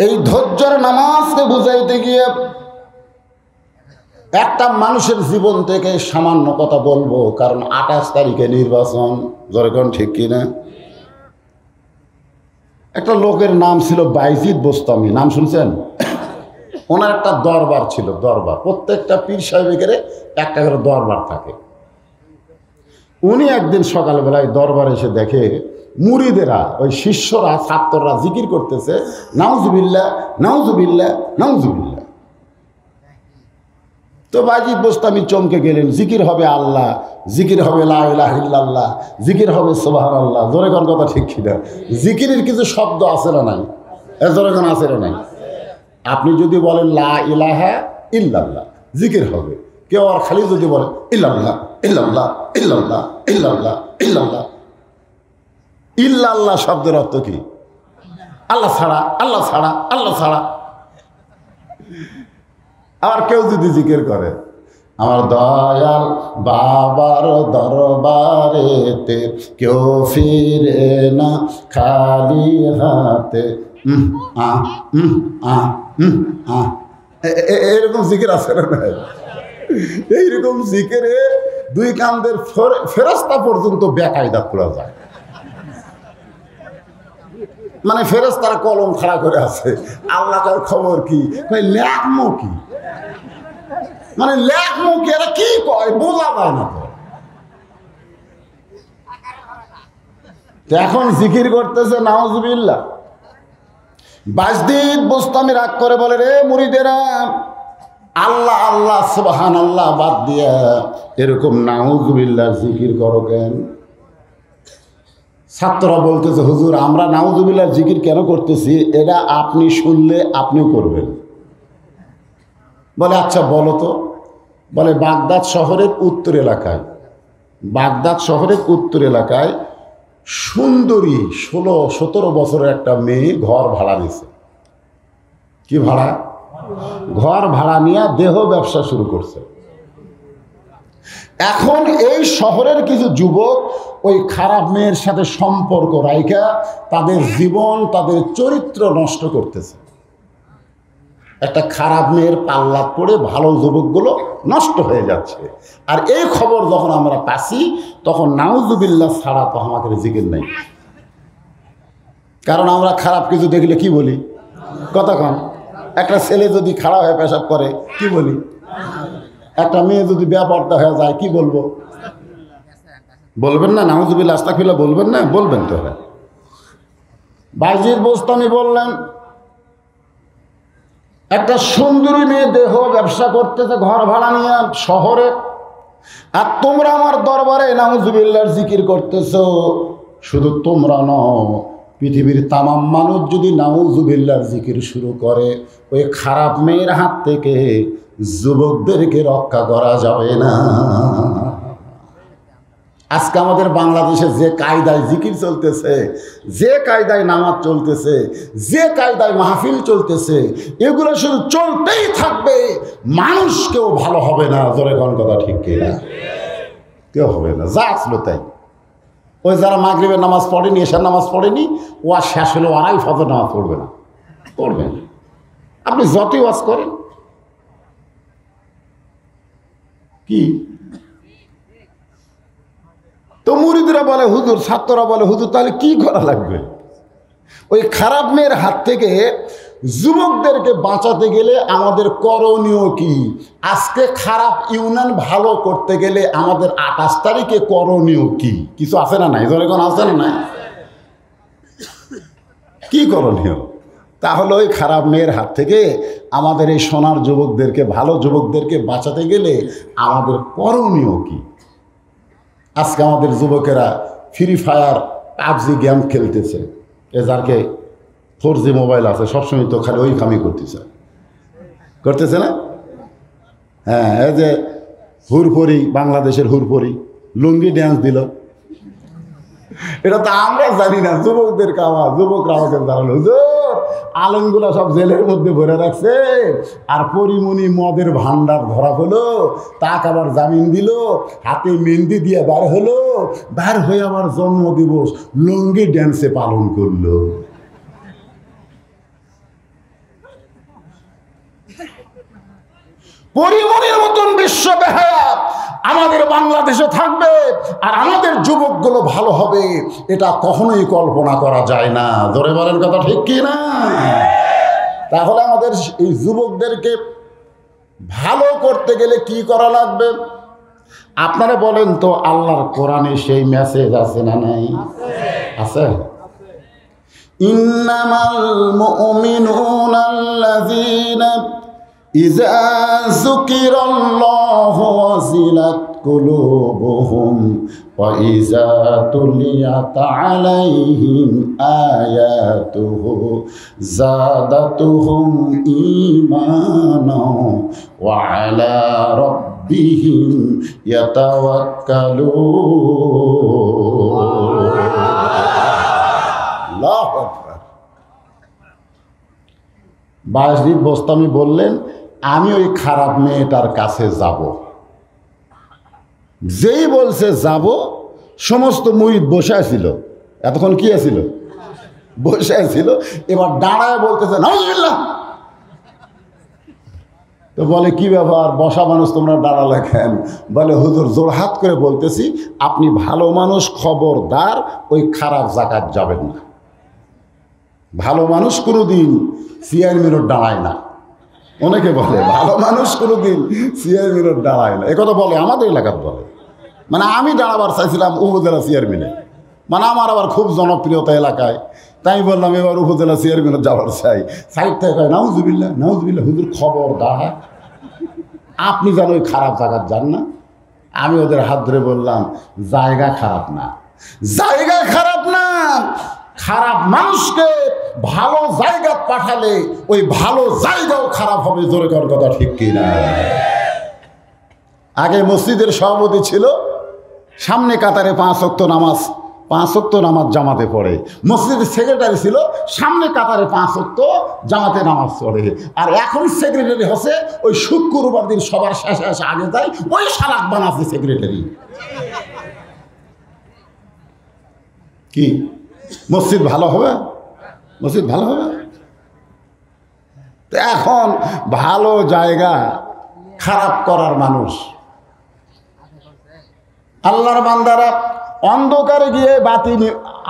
এই ধৈর্যের নামাজকে বুঝাইতে গিয়ে একটা মানুষের জীবন থেকে সামান্য কথা বলবো, কারণ 28 তারিখে নির্বাচন, যখন ঠিক কিনা। একটা লোকের নাম ছিল বাইজিদ বোস্তামি, নাম শুনছেন? ওনার একটা দরবার ছিল, দরবার। প্রত্যেকটা পীর সাহেবের একটা করে দরবার থাকে। উনি একদিন সকালবেলায় দরবারে এসে দেখে মুরিদেরা, ওই শিষ্যরা, ছাত্ররা জিকির করতেছে, নাউজুবিল্লাহ নাউজুবিল্লাহ নাউজুবিল্লাহ। তো বাইজিদ বোস্তামি চমকে গেলেন। জিকির হবে আল্লাহ, জিকির হবে লা ইলাহা ইল্লাল্লাহ, জিকির হবে সুবহানাল্লাহ। জোরে কোন কথা ঠিক কিনা? জিকিরের কিছু শব্দ আছে না নাই? জোরে কোন আছে না নাই? আপনি যদি বলেন লা ইলাহা ইল্লাল্লাহ, জিকির হবে। কেউ আর খালি যদি বলে ইল্লাল্লাহ ইল্লাল্লাহ ইল্লাল্লাহ ইল্লাল্লাহ ইল্লাল্লাহ, ইল্লাল্লাহ শব্দের অর্থ কি? আল্লাহ ছাড়া, আল্লাহ ছাড়া, আল্লাহ ছাড়া। আবার কেউ যদি জিকির করে, আমার দয়াল বাবার দরবারেতে কেউ ফিরে না খালি হাতে, এরকম জিকির আছে না? এইরকম জিকিরে দুই কান্দের ফেরেশতা পর্যন্ত বেকায়দা খোলা যায়। মানে ফেরেশতারা কলম খাড়া করে আছে, আল্লাহর খবর কি, লেখমো কি, মানে লেখমো কি, এরা কি কয় বোঝা যায় না। তো এখন জিকির করতেছে নাউজুবিল্লাহ। বাইজিদ বোস্তামি রাগ করে বলে, রে মুরিদেরা, আল্লাহ আল্লাহ সুবহানাল্লাহ বাদ দিয়া এরকম নাউজুবিল্লাহ জিকির করো কেন? ছাত্ররা বলতেছে, হুজুর আমরা নাউজুবিল্লাহ জিকির কেন করতেছি এটা আপনি শুনলে আপনিও করবেন। বলে আচ্ছা বলো তো। বলে বাগদাদ শহরের উত্তর এলাকায়, বাগদাদ শহরের উত্তর এলাকায় সুন্দরী 16-17 বছরের একটা মেয়ে ঘর ভাড়া নিয়েছে। কি ভাড়া? ঘর ভাড়া নিয়ে দেহ ব্যবসা শুরু করছে। এখন এই শহরের কিছু যুবক ওই খারাপ মেয়ের সাথে সম্পর্ক রাইখা তাদের জীবন, তাদের চরিত্র নষ্ট করতেছে। একটা খারাপ মেয়ের পাল্লা পড়ে ভালো যুবকগুলো নষ্ট হয়ে যাচ্ছে। আর এই খবর যখন আমরা পাচ্ছি, তখন নাউজুবিল্লাহ ছাড়া তো আমাদের জিকির নাই। কারণ আমরা খারাপ কিছু দেখলে কি বলি? কতক্ষণ একটা ছেলে যদি খারাপ হয়ে পেশাব করে কি বলি? একটা মেয়ে যদি বেপরদা হয়ে যায় কি বলবো? বলবেন না নাউজুবিল্লাহ আস্তাগফিরুল্লাহ বলবেন না? বলবেন তো। বাইজিদ বোস্তামি বললেন, একটা সুন্দরী মেয়ে দেহ ব্যবসা করতেছে ঘর ভাড়া নিয়ে শহরে, আর তোমরা আমার দরবারে নাউজুবিল্লাহর জিকির করতেছো। শুধু তোমরা নও, পৃথিবীর তামাম মানুষ যদি নাউজুবিল্লাহর জিকির শুরু করে, ওই খারাপ মেয়ের হাত থেকে যুবকদেরকে রক্ষা করা যাবে না। আজকে আমাদের বাংলাদেশে যে কায়দায় জিকির চলতেছে, যে কায়দায় নামাজ চলতেছে, যে কায়দায় মাহফিল চলতেছে, এগুলো শুধু চলতেই থাকবে, মানুষ কেউ ভালো হবে না। জোরে কোন কথা ঠিক কিনা? কেউ হবে না, যা আসলো তাই। ওই যারা মাগরিবের নামাজ পড়েনি, এশার নামাজ পড়েনি, ও আর শেষ হলে ওরাই ফজর নামাজ পড়বে না, পড়বে না। আপনি যতই ওয়াজ করেন কি? তো মুরিদরা বলে হুজুর, ছাত্ররা বলে হুজুর তাহলে কি করা লাগবে? ওই খারাপ মেয়ের হাত থেকে যুবকদেরকে বাঁচাতে গেলে আমাদের করণীয় কি? আজকে খারাপ ইউনিয়ন ভালো করতে গেলে আমাদের 28 তারিখে করণীয় কি? কিছু আছে না নাই? যখন আছে না নাই? কি করণীয়? তাহলে ওই খারাপ মেয়ের হাত থেকে আমাদের এই সোনার যুবকদেরকে, ভালো যুবকদেরকে বাঁচাতে গেলে আমাদের করণীয় কি? আজকে আমাদের যুবকেরা ফ্রি ফায়ার, পাবজি গেম খেলতেছে। এ যারকে 4G মোবাইল আছে সবসময় তো খালি ওই কামই করতেছে না? হ্যাঁ, এই যে হুরপরি, বাংলাদেশের হুরপরি লুঙ্গি ড্যান্স দিল, এটা তো আমরা জানি না, যুবকদের কামা। যুবকরা আমাকে জানালো, হুজুর আলমগুলা সব জেলের মধ্যে ভরে রাখছে, আর পরিমণি মদের ভান্ডার ধরা হলো, তাকে আবার জামিন দিল, হাতে মেহেন্দি দিয়ে বার হলো, বার হয়ে আবার জন্মদিবস লুঙ্গি ড্যান্সে পালন করলো। পরিমণির মতন বিশ্ব বেহায়া আমাদের বাংলাদেশে থাকবে আর আমাদের যুবকগুলো ভালো হবে, এটা কখনোই কল্পনা করা যায় না। ধরে বলেন কথা ঠিক কি না? তাহলে আমাদের এই যুবকদেরকে ভালো করতে গেলে কি করা লাগবে? আপনারা বলেন তো, আল্লাহর কোরআনে সেই মেসেজ আছে না নাই? আছে। ইন্নামাল মুমিনুনা আল্লাযীনা ইযা যুকিরাল্লাহু ওয়াজিলাত কুলুবুহুম ওয়া ইযা তুলিয়াত আলাইহিম আয়াতুহু যাদাতুহুম ঈমানাও ওয়া আলা রাব্বিহিম ইয়াতাওয়াক্কালুন। আল্লাহু আকবার। বায়েজিদ বোস্তামি বললেন, আমি ওই খারাপ মেয়েটার কাছে যাব। যেই বলছে যাব, সমস্ত মুরিদ বসে ছিল। এতক্ষণ কি আছিল? বসে ছিল। এবার দাঁড়ায় বলতেছে নাউজুবিল্লাহ। তো বলে কি ব্যাপার, বসা মানুষ তোমরা দাঁড়ালে কেন? বলে হুজুর জোরহাত করে বলতেছি, আপনি ভালো মানুষ, খবরদার ওই খারাপ জাকাত যাবেন না। ভালো মানুষ কোনোদিন চেয়ারম্যানের দাঁড়ায় না। অনেকে বলে ভালো মানুষ কোনোদিন চেয়ারম্যানের দাঁড়ায় না, একথা বলে আমাদের এলাকার বলে। মানে আমি দাঁড়াবার চাইছিলাম উপজেলা চেয়ারম্যানে, মানে আমার আবার খুব জনপ্রিয়তা এলাকায়, তাই বললাম এবার উপজেলা চেয়ারম্যানের যাওয়ার চাই। সাইড থেকে কয় নাউজুবিল্লাহ নাউজুবিল্লাহ, হুজুর খবরদার আপনি যেন ওই খারাপ জায়গা যান না। আমি ওদের হাত ধরে বললাম জায়গা খারাপ না, জায়গা খারাপ না, খারাপ মানুষকে ভালো জায়গা পাঠালে ওই ভালো জায়গাও খারাপ হবে। জোরে কর কথা ঠিক কিনা? আগে মসজিদের সভাপতি ছিল, সামনে কাতারে 5 ওয়াক্ত নামাজ জামাতে পড়ে। মসজিদের সেক্রেটারি ছিল, সামনে কাতারে 5 ওয়াক্ত জামাতে নামাজ পড়ে। আর এখন সেক্রেটারি হচ্ছে ওই শুক্রবার দিন সবার শেষে আগে যায়, ওই সালাক বানাচ্ছে সেক্রেটারি। কি মসজিদ ভালো হবে? মসজিদ ভালো হবে? এখন ভালো জায়গা খারাপ করার মানুষ। আল্লাহর বান্দারা অন্ধকারে গিয়ে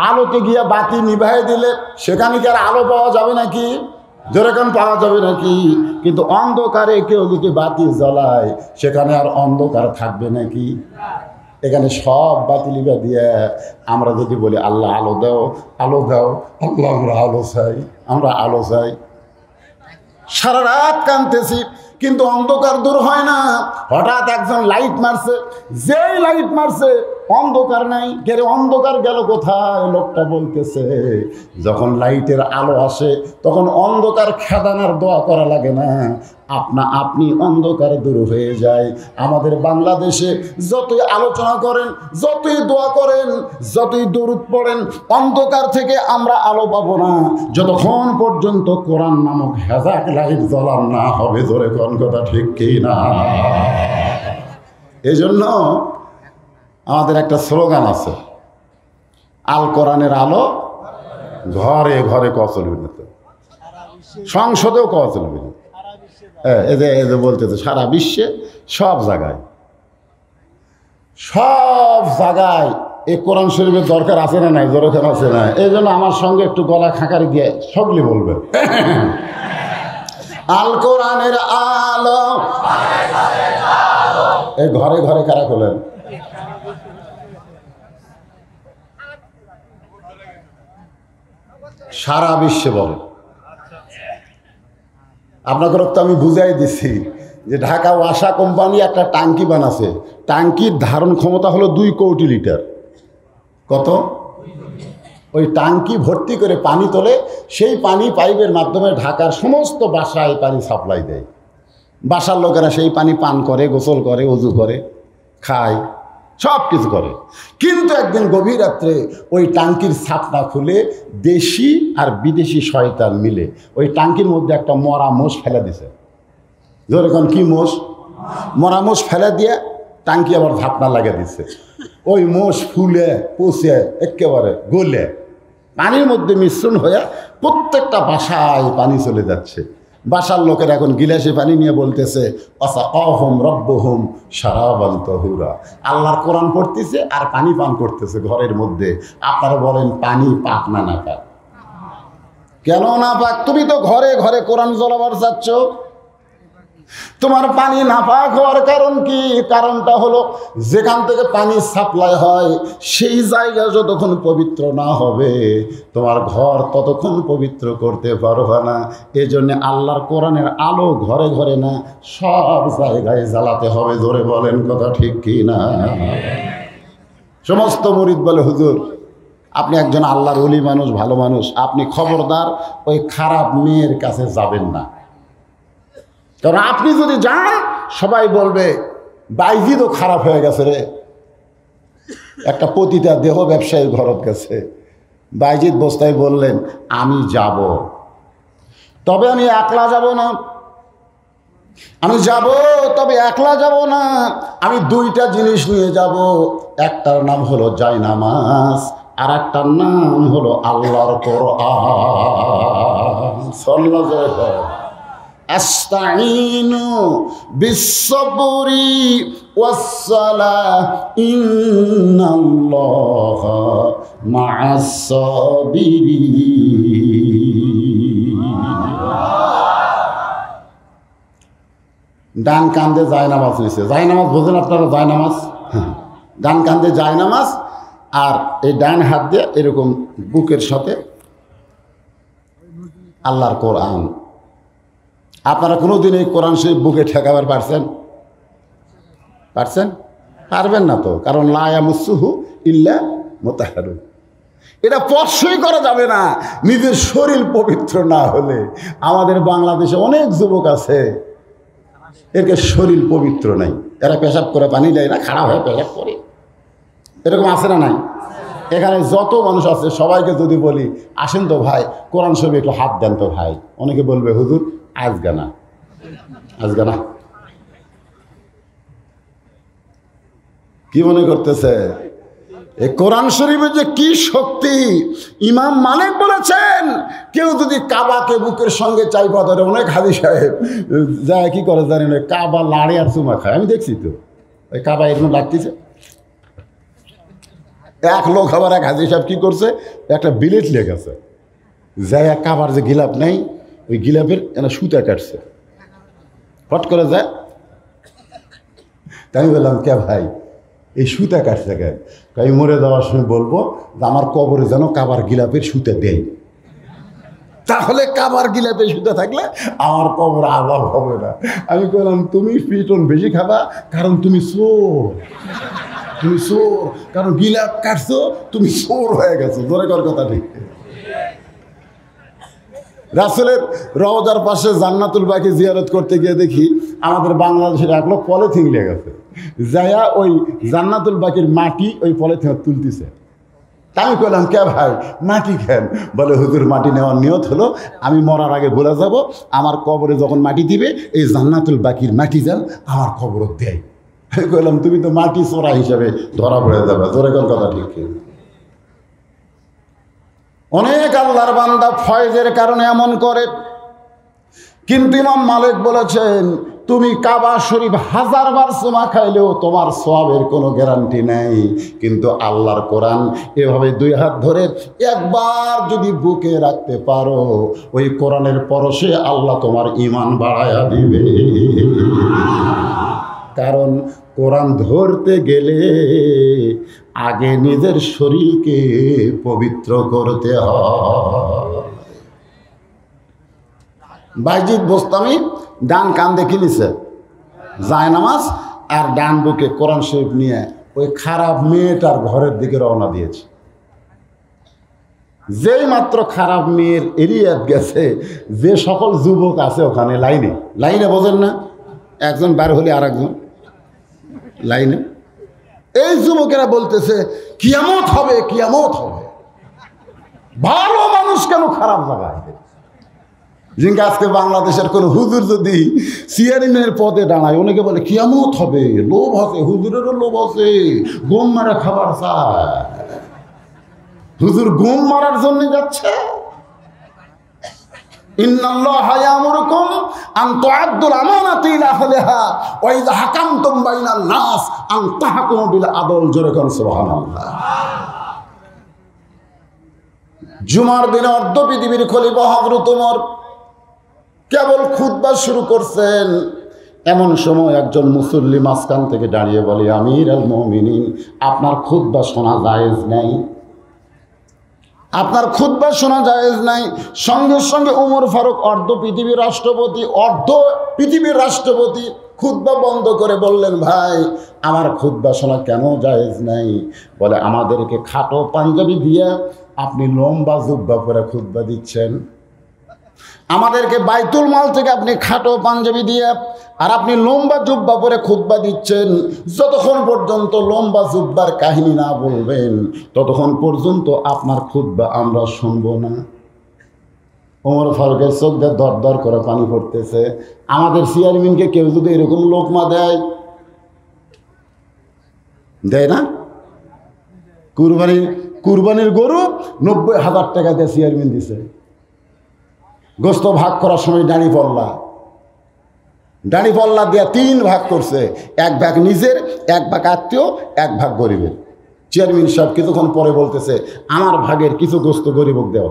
আলোতে গিয়ে বাতি নিভাই দিলে সেখানে কি আর আলো পাওয়া যাবে নাকি? যেরকম পাওয়া যাবে নাকি? কিন্তু অন্ধকারে কেউ যদি বাতি জ্বলায় সেখানে আর অন্ধকার থাকবে নাকি? এখানে সব বাতি লিভা দিয়ে আমরা যদি বলি আল্লাহ আলো দাও, আলো দাও, আল্লাহ আমরা আলো চাই, সারা রাত কাঁদতেছি কিন্তু অন্ধকার দূর হয় না। হঠাৎ একজন লাইট মারছে, যেই লাইট মারছে অন্ধকার নাই। কেরে অন্ধকার গেল কোথায়? লোকটা বলতেছে যখন লাইটের আলো আসে তখন অন্ধকার খেদানোর দোয়া করা লাগে না, আপনি অন্ধকার দূর হয়ে যায়। আমাদের বাংলাদেশে যতই আলোচনা করেন, যতই দোয়া করেন, যতই দরুদ পড়েন, অন্ধকার থেকে আমরা আলো পাবো না যতক্ষণ পর্যন্ত কোরআন নামক হেজাক লাইট জ্বলান না হবে। ধরে কোন কথা ঠিক কি না? এই জন্য আমাদের একটা স্লোগান আছে, আল কোরআনের আলো ঘরে ঘরে কওয়া চলবে না, তো সংসদেও কওয়া চলবে না। এদের বলতেছে সারা বিশ্বে সব জায়গায় এই কোরআন শরীফের দরকার আছে না নাই? দরকার আছে না? এই জন্য আমার সঙ্গে একটু গলা খাঁকারি দিয়ে সকলে বলবে আল কোরআনের আলো। এই ঘরে ঘরে কারা খোলেন? সারা বিশ্বে বলে। আপনাকে তো আমি বুঝাই দিছি যে ঢাকা ওয়াসা কোম্পানি একটা ট্যাঙ্কি বানাচ্ছে, ট্যাঙ্কির ধারণ ক্ষমতা হলো 2 কোটি লিটার। কত? ওই ট্যাঙ্কি ভর্তি করে পানি তোলে, সেই পানি পাইপের মাধ্যমে ঢাকার সমস্ত বাসায় পানি সাপ্লাই দেয়। বাসার লোকেরা সেই পানি পান করে, গোসল করে, ওযু করে, খায়, সব কিছু করে। কিন্তু একদিন গভীর রাত্রে ওই ট্যাঙ্কির ছাপটা খুলে দেশি আর বিদেশি শয়তান মিলে ওই ট্যাঙ্কির মধ্যে একটা মরা মোষ ফেলে দিছে। যেরকম কি মোষ? মরা মোষ ফেলে দিয়ে ট্যাঙ্কি আবার ঝাপনা লাগিয়ে দিচ্ছে। ওই মোষ ফুলে পচে একেবারে গলে পানির মধ্যে মিশ্রণ হয়ে প্রত্যেকটা বাসায় পানি চলে যাচ্ছে। বাসার লোকের এখন গিলাসে পানি নিয়ে বলতেছে ওয়াসাকাহুম রাব্বুহুম শারাবান তাহুরা, আল্লাহর কোরআন পড়তেছে আর পানি পান করতেছে ঘরের মধ্যে। আপনারা বলেন পানি পাক না না পাক? কেন না পাক? তুমি তো ঘরে ঘরে কোরআন জ্বলাবার চাচ্ছ। তোমার পানি নাপাক হওয়ার কারণ কি? কারণটা হলো যেখান থেকে পানি সাপ্লাই হয় সেই জায়গা যতক্ষণ পবিত্র না হবে তোমার ঘর ততক্ষণ পবিত্র করতে পারবে না। এই জন্য আল্লাহর কোরআনের আলো ঘরে ঘরে না, সব জায়গায় জ্বালাতে হবে। জোরে বলেন কথা ঠিক কি না? সমস্ত মুরিদ বলে হুজুর আপনি একজন আল্লাহর ওলি মানুষ, ভালো মানুষ, আপনি খবরদার ওই খারাপ মেয়ের কাছে যাবেন না। কারণ আপনি যদি যান সবাই বলবে বাইজিদও খারাপ হয়ে গেছে রে। একটা পতিতা দেহ ব্যবসায়ীর ঘরত গেছে, বাইজিদ বস্তায় বললেন আমি যাব, তবে আমি একলা যাব না। আমি যাব তবে একলা যাব না, আমি দুইটা জিনিস নিয়ে যাব। একটার নাম হলো জায়নামাজ আর একটার নাম হলো আল্লাহর কোরআন। সাল্লাল্লাহু আলাইহি আস্তাইনু বিসসবরি ওয়াসসালাহ ইন্নাল্লাহা মা'আস সাবিরিন। ডান কান্দে জায়নামাজ নিছে। জায়নামাজ বোঝেন আপনারা? জায়নামাজ, ডান কান্দে জায়নামাজ আর এই ডান হাত দিয়ে এরকম বুকের সাথে আল্লাহর কোরআন। আপনারা কোনোদিন এই কোরআন শরীফ বুকে ঠেকাবার পারছেন? পারবেন না তো, কারণ লা ইয়ামাসসুহু ইল্লা মুতাহহারুন। এটা স্পর্শই করা যাবে না নিজের শরীর পবিত্র না হলে। আমাদের বাংলাদেশে অনেক যুবক আছে এরকে শরীর পবিত্র নাই, এরা পেশাব করে পানি দেয় না, খারাপ হয়ে পেশাব করে। এরকম আছে না নাই? এখানে যত মানুষ আছে সবাইকে যদি বলি আসেন তো ভাই কোরআন শরীফ একটু হাত দেন তো ভাই, অনেকে বলবে হুজুর আজগানা কি মনে করতেছে? এই কোরআন শরীফের যে কি শক্তি! ইমাম মালিক বলেছেন কেউ যদি কাবাকে বুকের সঙ্গে চাইপা ধরে, অনেক হাজি সাহেব যায় কি করে জানেন, কাবা লাড়ে আর চুমা খায়। আমি দেখছি তো ওই কাবা এরকম লাগতেছে। এক লোক আবার এক হাজি সাহেব কি করছে, একটা বিলেট লেগেছে, যায় কাবার যে গিলাপ নেই ওই গিলাপের একটা সুতা কাটছে, ফট করে যায়। তাই আমি বললাম কে ভাই এই সুতা কাটছে কেন? আমি মরে যাওয়ার সময় বলবো যে আমার কবরে যেন কাবার গিলাপের সুতা দেয়, তাহলে কাবার গিলাপের সুতা থাকলে আমার কবর আলাপ হবে না। আমি বললাম তুমি পিটন বেশি খাবা, কারণ তুমি চোর, কারণ গিলাপ কাটছো, তুমি চোর হয়ে গেছো। জোরে কর কথা ঠিক। রাসূলের রওজার পাশে জান্নাতুল বাকি জিয়ারত করতে গিয়ে দেখি আমাদের বাংলাদেশের এক লোক পলিথিন লেগে গেছে, যাইয়া ওই জান্নাতুল বাকির মাটি ওই পলিথিন তুলতেছে। আমি কইলাম কে ভাই মাটি খেন? বলে হুজুর মাটি নেওয়ার নিয়ত হলো আমি মরার আগে বলে যাব আমার কবরে যখন মাটি দিবে এই জান্নাতুল বাকির মাটি যান আমার কবর দেয়। আমি কইলাম তুমি তো মাটি চোরা হিসাবে ধরা পড়ে যাবে। জোরে কোন কথা ঠিক। অনেক আল্লাহর বান্দা ফয়েজের কারণে এমন করে, কিন্তু ইমাম মালিক বলেছেন তুমি কাবা শরীফ 1000 বার চুমা খাইলেও তোমার সওয়াবের কোনো গ্যারান্টি নেই, কিন্তু আল্লাহর কোরআন এভাবে 2 হাত ধরে একবার যদি বুকে রাখতে পারো ওই কোরআনের পরশে আল্লাহ তোমার ঈমান বাড়ায়া দিবে। কারণ কোরআন ধরতে গেলে আগে নিজের শরীরকে পবিত্র করতে হয়। বাইজিদ বোস্তামি ডান কান দেখে নিছে জায়নামাজ আর ডান বুকে কোরআন শরীফ নিয়ে ওই খারাপ মেয়েটার ঘরের দিকে রওনা দিয়েছে। যেই মাত্র খারাপ মেয়ের এরিয়াত গেছে, যে সকল যুবক আছে ওখানে লাইনে বোঝেন না, একজন বার হলে আর একজন লাইনে, এই যুবকেরা বলতেছে কিয়ামত হবে, ভালো মানুষ কেন খারাপ জায়গায়? জিঙ্কা আজকে বাংলাদেশের কোন হুজুর যদি চেয়ারম্যানের পদে দাঁড়ায় অনেকে বলে কিয়ামত হবে, লোভ আছে, হুজুরেরও লোভ আছে, গম মারা খাবার চায়। হুজুর গম মারার জন্য যাচ্ছে, ইন্নাল্লাহা ইয়ামুরুকুম আন তুআদ্দুল আমানাতি ইলা আহলিহা ওয়া ইযা হাকামতুম বাইনান নাস আন তাহকুমু বিল আদল। জোরে কোন সুবহানাল্লাহ। জুমার দিনে অর্ধ পৃথিবীর খলিফা হযরত ওমর কেবল খুতবা শুরু করছেন, এমন সময় একজন মুসল্লি মাঝখান থেকে দাঁড়িয়ে বলে, আমিরুল মুমিনিন, আপনার খুতবা শোনা জায়েজ নাই, আপনার খুতবা শোনা জায়েজ নাই। সঙ্গে সঙ্গে ওমর ফারুক অর্ধ পৃথিবীর রাষ্ট্রপতি খুতবা বন্ধ করে বললেন, ভাই আমার খুতবা শোনা কেন জায়েজ নাই? বলে, আমাদেরকে খাটো পাঞ্জাবি দিয়ে আপনি লম্বা জুব্বা পরে খুতবা দিচ্ছেন, আমাদেরকে বাইতুল মাল থেকে আপনি খাটো পাঞ্জাবি দিয়ে আর আপনি লম্বা জুব্বা পরে খুতবা দিচ্ছেন। যতক্ষণ পর্যন্ত লম্বা জুব্বার কাহিনী না বলবেন ততক্ষণ পর্যন্ত আপনার খুতবা আমরা শুনব না। ওমর ফারুকের চোখ দিয়ে দর দর করে পানি পড়তেছে। আমাদের চেয়ারম্যানকে কেউ যদি এরকম লোকমা দেয় না, কুরবানির গরু 90,000 টাকা দিয়ে চেয়ারম্যান দিছে। গোস্ত ভাগ করার সময় দাঁড়ি পল্লা দিয়ে 3 ভাগ করছে, 1 ভাগ নিজের, 1 ভাগ আত্মীয়, 1 ভাগ গরিবের। চেয়ারম্যান সাহেব কিছুক্ষণ পরে বলতেছে, আমার ভাগের কিছু গোস্ত গরিবক দেও।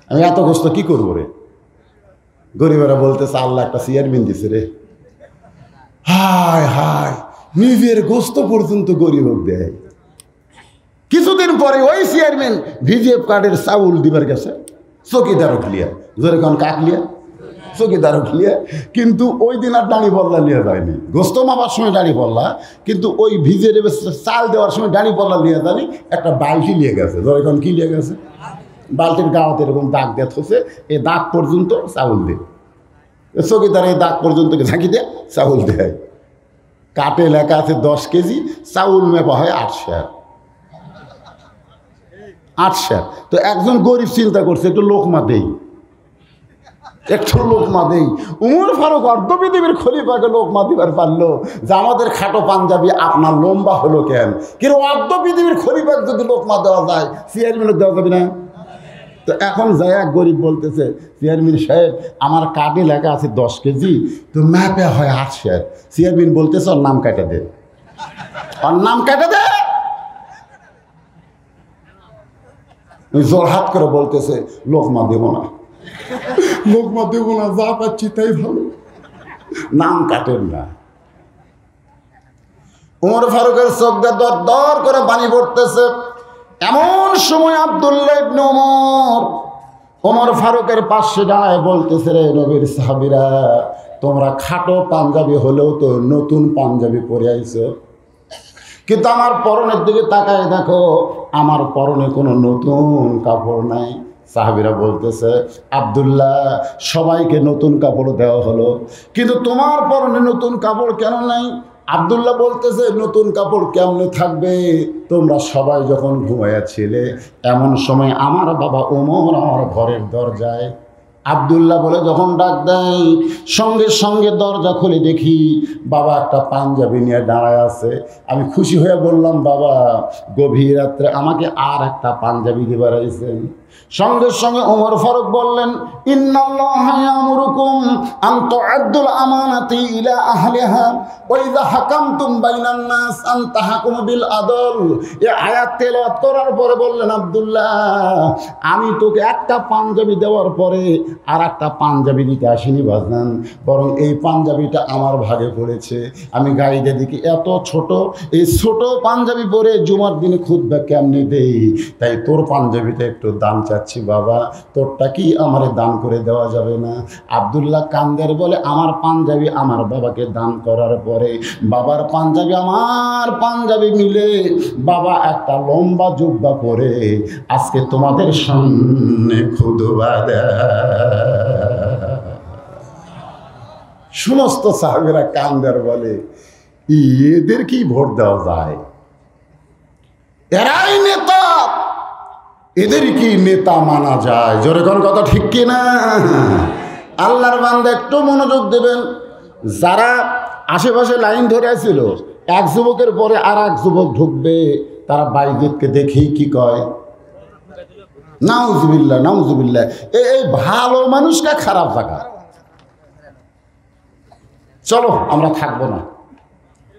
আমি এত গোস্ত কি করবো রে? গরিবেরা বলতেছে, আল্লাহ একটা চেয়ারম্যান দিছে রে। হায় হায়, নিজের গোস্ত পর্যন্ত গরিবক দেয়। কিছুদিন পরে ওই চেয়ারম্যান ভিজিএফ কার্ডের চাউল দিবার গেছে, চকিদারও ক্লিয়ার, জোরে কোন কাকলিয়া, চকিদারও ক্লিয়ার। কিন্তু ওই দিন আর দাঁড়ি পল্লা লিয়া যায়নি। গোস্ত মাপার সময় দাঁড়ি পল্লা, কিন্তু ওই ভিজে চাল দেওয়ার সময় দাঁড়ি পল্লা লিয়া যায়নি, একটা বালতি লিয়ে গেছে। জোরে কোন কি লিয়ে গেছে? বালতির গাওয়াতে এরকম দাগ দেয়া হচ্ছে, এই দাগ পর্যন্ত চাউল দেয়। চকিদার এই দাগ পর্যন্ত ঝাঁকি দেয়, চাউল দেয়। কাটে লেখা আছে 10 কেজি, চাউল মেপা হয় 8 সের। তো একজন গরিব চিন্তা করছে, একটু লোকমা দেই। ওমর ফারুক অর্ধ পৃথিবীর খলিফাকে লোকমা দিবার পারলো যে আমাদের খাটো পাঞ্জাবি আপনার লম্বা হলো কেন? কিন্তু অর্ধ পৃথিবীর খলিফাকে যদি লোকমা দেওয়া যায়, চেয়ারম্যানকে দেওয়া যাবে না? তো এখন যায় এক গরিব বলতেছে, চেয়ারম্যান সাহেব আমার কার্ডে লেখা আছে 10 কেজি, তো ম্যাপে হয় 8 সের। চেয়ারম্যান বলতেছে, ওর নাম কাটা দে, ওর নাম কাটা দে। জোরহাত করে বলতেছে, লোকমা দেব না, যা পাচ্ছি তাই ভালো, নাম কাটেন না। ওমর ফারুকের চোখ দিয়ে দর দর করে পানি পড়তেছে। এমন সময় আব্দুল্লাহ ইবনে ওমর ফারুকের পাশে দাঁড়ায় বলতেছে, রে নবীর সাহাবীরা, তোমরা খাটো পাঞ্জাবি হলেও তো নতুন পাঞ্জাবি পরে আইছো, কিন্তু আমার পরনের দিকে তাকায় দেখো, আমার পরনে কোনো নতুন কাপড় নাই। সাহাবীরা বলতেছে, আব্দুল্লাহ, সবাইকে নতুন কাপড় দেওয়া হলো, কিন্তু তোমার পরনে নতুন কাপড় কেন নাই? আব্দুল্লাহ বলতেছে, নতুন কাপড় কেমনে থাকবে? তোমরা সবাই যখন ঘুমাইয়াছিলে, এমন সময় আমার বাবা ওমর আমার ঘরের দরজায়। আব্দুল্লাহ বলে যখন ডাক দেয়, সঙ্গে সঙ্গে দরজা খুলে দেখি বাবা একটা পাঞ্জাবি নিয়ে দাঁড়ায় আছে। আমি খুশি হয়ে বললাম, বাবা গভীর রাত্রে আমাকে আর একটা পাঞ্জাবি দিবার আইছেন। সঙ্গে সঙ্গে ওমর ফারুক বললেন, ইন্নাল্লাহা ইয়ামুরুকুম আন তুআদ্দুল আমানাতি ইলা আহলিহা ওয়া ইযা হাকামতুম বাইনান নাস আন তাহকুমু বিল আদল। এই আয়াত তেলাওয়াত করার পরে বললেন, আব্দুল্লাহ, আমি তোকে একটা পাঞ্জাবি দেওয়ার পরে আর একটা পাঞ্জাবি দিতে আসিনি বাজান, বরং এই পাঞ্জাবিটা আমার ভাগে পড়েছে। আমি গাড়িতে দেখি এত ছোট, এই ছোট পাঞ্জাবি পরে জুমার দিনে খুতবা কেমনে দেই, তাই তোর পাঞ্জাবিটা একটু দাম চাচ্ছি বাবা, তোরটা কি আমারে দান করে দেওয়া যাবে না? আব্দুল্লাহ কান্দের বলে, আমার পাঞ্জাবি আমার বাবাকে দান করার পরে বাবার পাঞ্জাবি আমার পাঞ্জাবি মিলে বাবা একটা লম্বা জুব্বা পরে আজকে তোমাদের সামনে খুতবা দেয়। সমস্ত সাহাবীরা কান্দের বলে, এদের কি ভোট দেওয়া যায়? এরাই নেতা, এদের কি নেতা মানা যায়? জোরে কোন কথা ঠিক কি না? আল্লাহর বান্দা একটু মনোযোগ দেবেন। যারা আশেপাশে লাইন ধরে ছিল, এক যুবকের পরে আর এক যুবক ঢুকবে, তারা বাইজিদকে দেখেই কি কয়, নাউজুবিল্লাহ নাউজুবিল্লাহ। এই ভালো মানুষটা খারাপ জায়গা। চলো আমরা থাকবো না।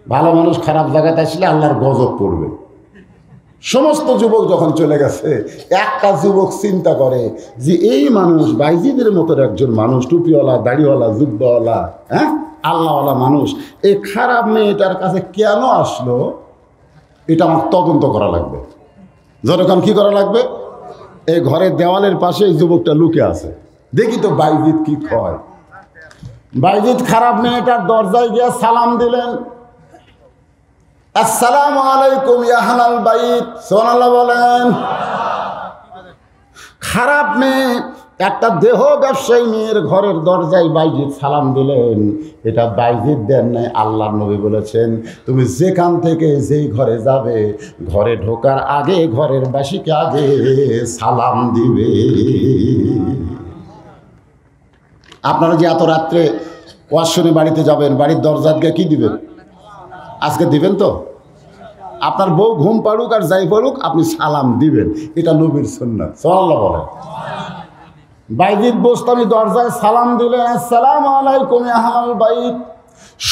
ভালো মানুষ খারাপ জায়গাতে আসলে আল্লাহর গজব পড়বে। সমস্ত যুবক যখন চলে গেছে, একটা যুবক চিন্তা করে যে এই মানুষ বাইজিদের মতো একজন মানুষ, টুপিওয়ালা, দাড়িওয়ালা, জুব্বাওয়ালা, হ্যাঁ, আল্লাহওয়ালা মানুষ, এই খারাপ মেয়েটার কাছে কেন আসলো, এটা আমার তদন্ত করা লাগবে। যখন কি করা লাগবে, এই ঘরের দেওয়ালের পাশে এই যুবকটা লুকে আছে, দেখি তো বাইজিদ কি কয়। বাইজিদ খারাপ মেয়েটার দরজায় গিয়ে সালাম দিলেন, আসসালামু আলাইকুম ইয়া আহলাল বাইত, সুবহানাল্লাহ বলেন। খারাপ মেয়ে, একটা দেহ ব্যবসায়ী মেয়ের ঘরের দরজায় বাইজিদ সালাম দিলেন। এটা বাইজিদ দেন নাই, আল্লাহর নবী বলেছেন তুমি যেখান থেকে যেই ঘরে যাবে, ঘরে ঢোকার আগে ঘরের বাসীকে আগে সালাম দিবে। আপনারা যে এত রাত্রে ওয়াজ শুনে বাড়িতে যাবেন, বাড়ির দরজাকে কি দিবেন? আজকে দিবেন তো? আপনার বউ ঘুম পাড়ুক আর যাই পাড়ুক, আপনি সালাম দিবেন, এটা নবীর সুন্নাত। সাল্লাল্লাহু বলেন। বাইজিদ বোস্তামি দরজায় সালাম দিলেন, আসসালামু আলাইকুম ইয়া আহলাল বাইত।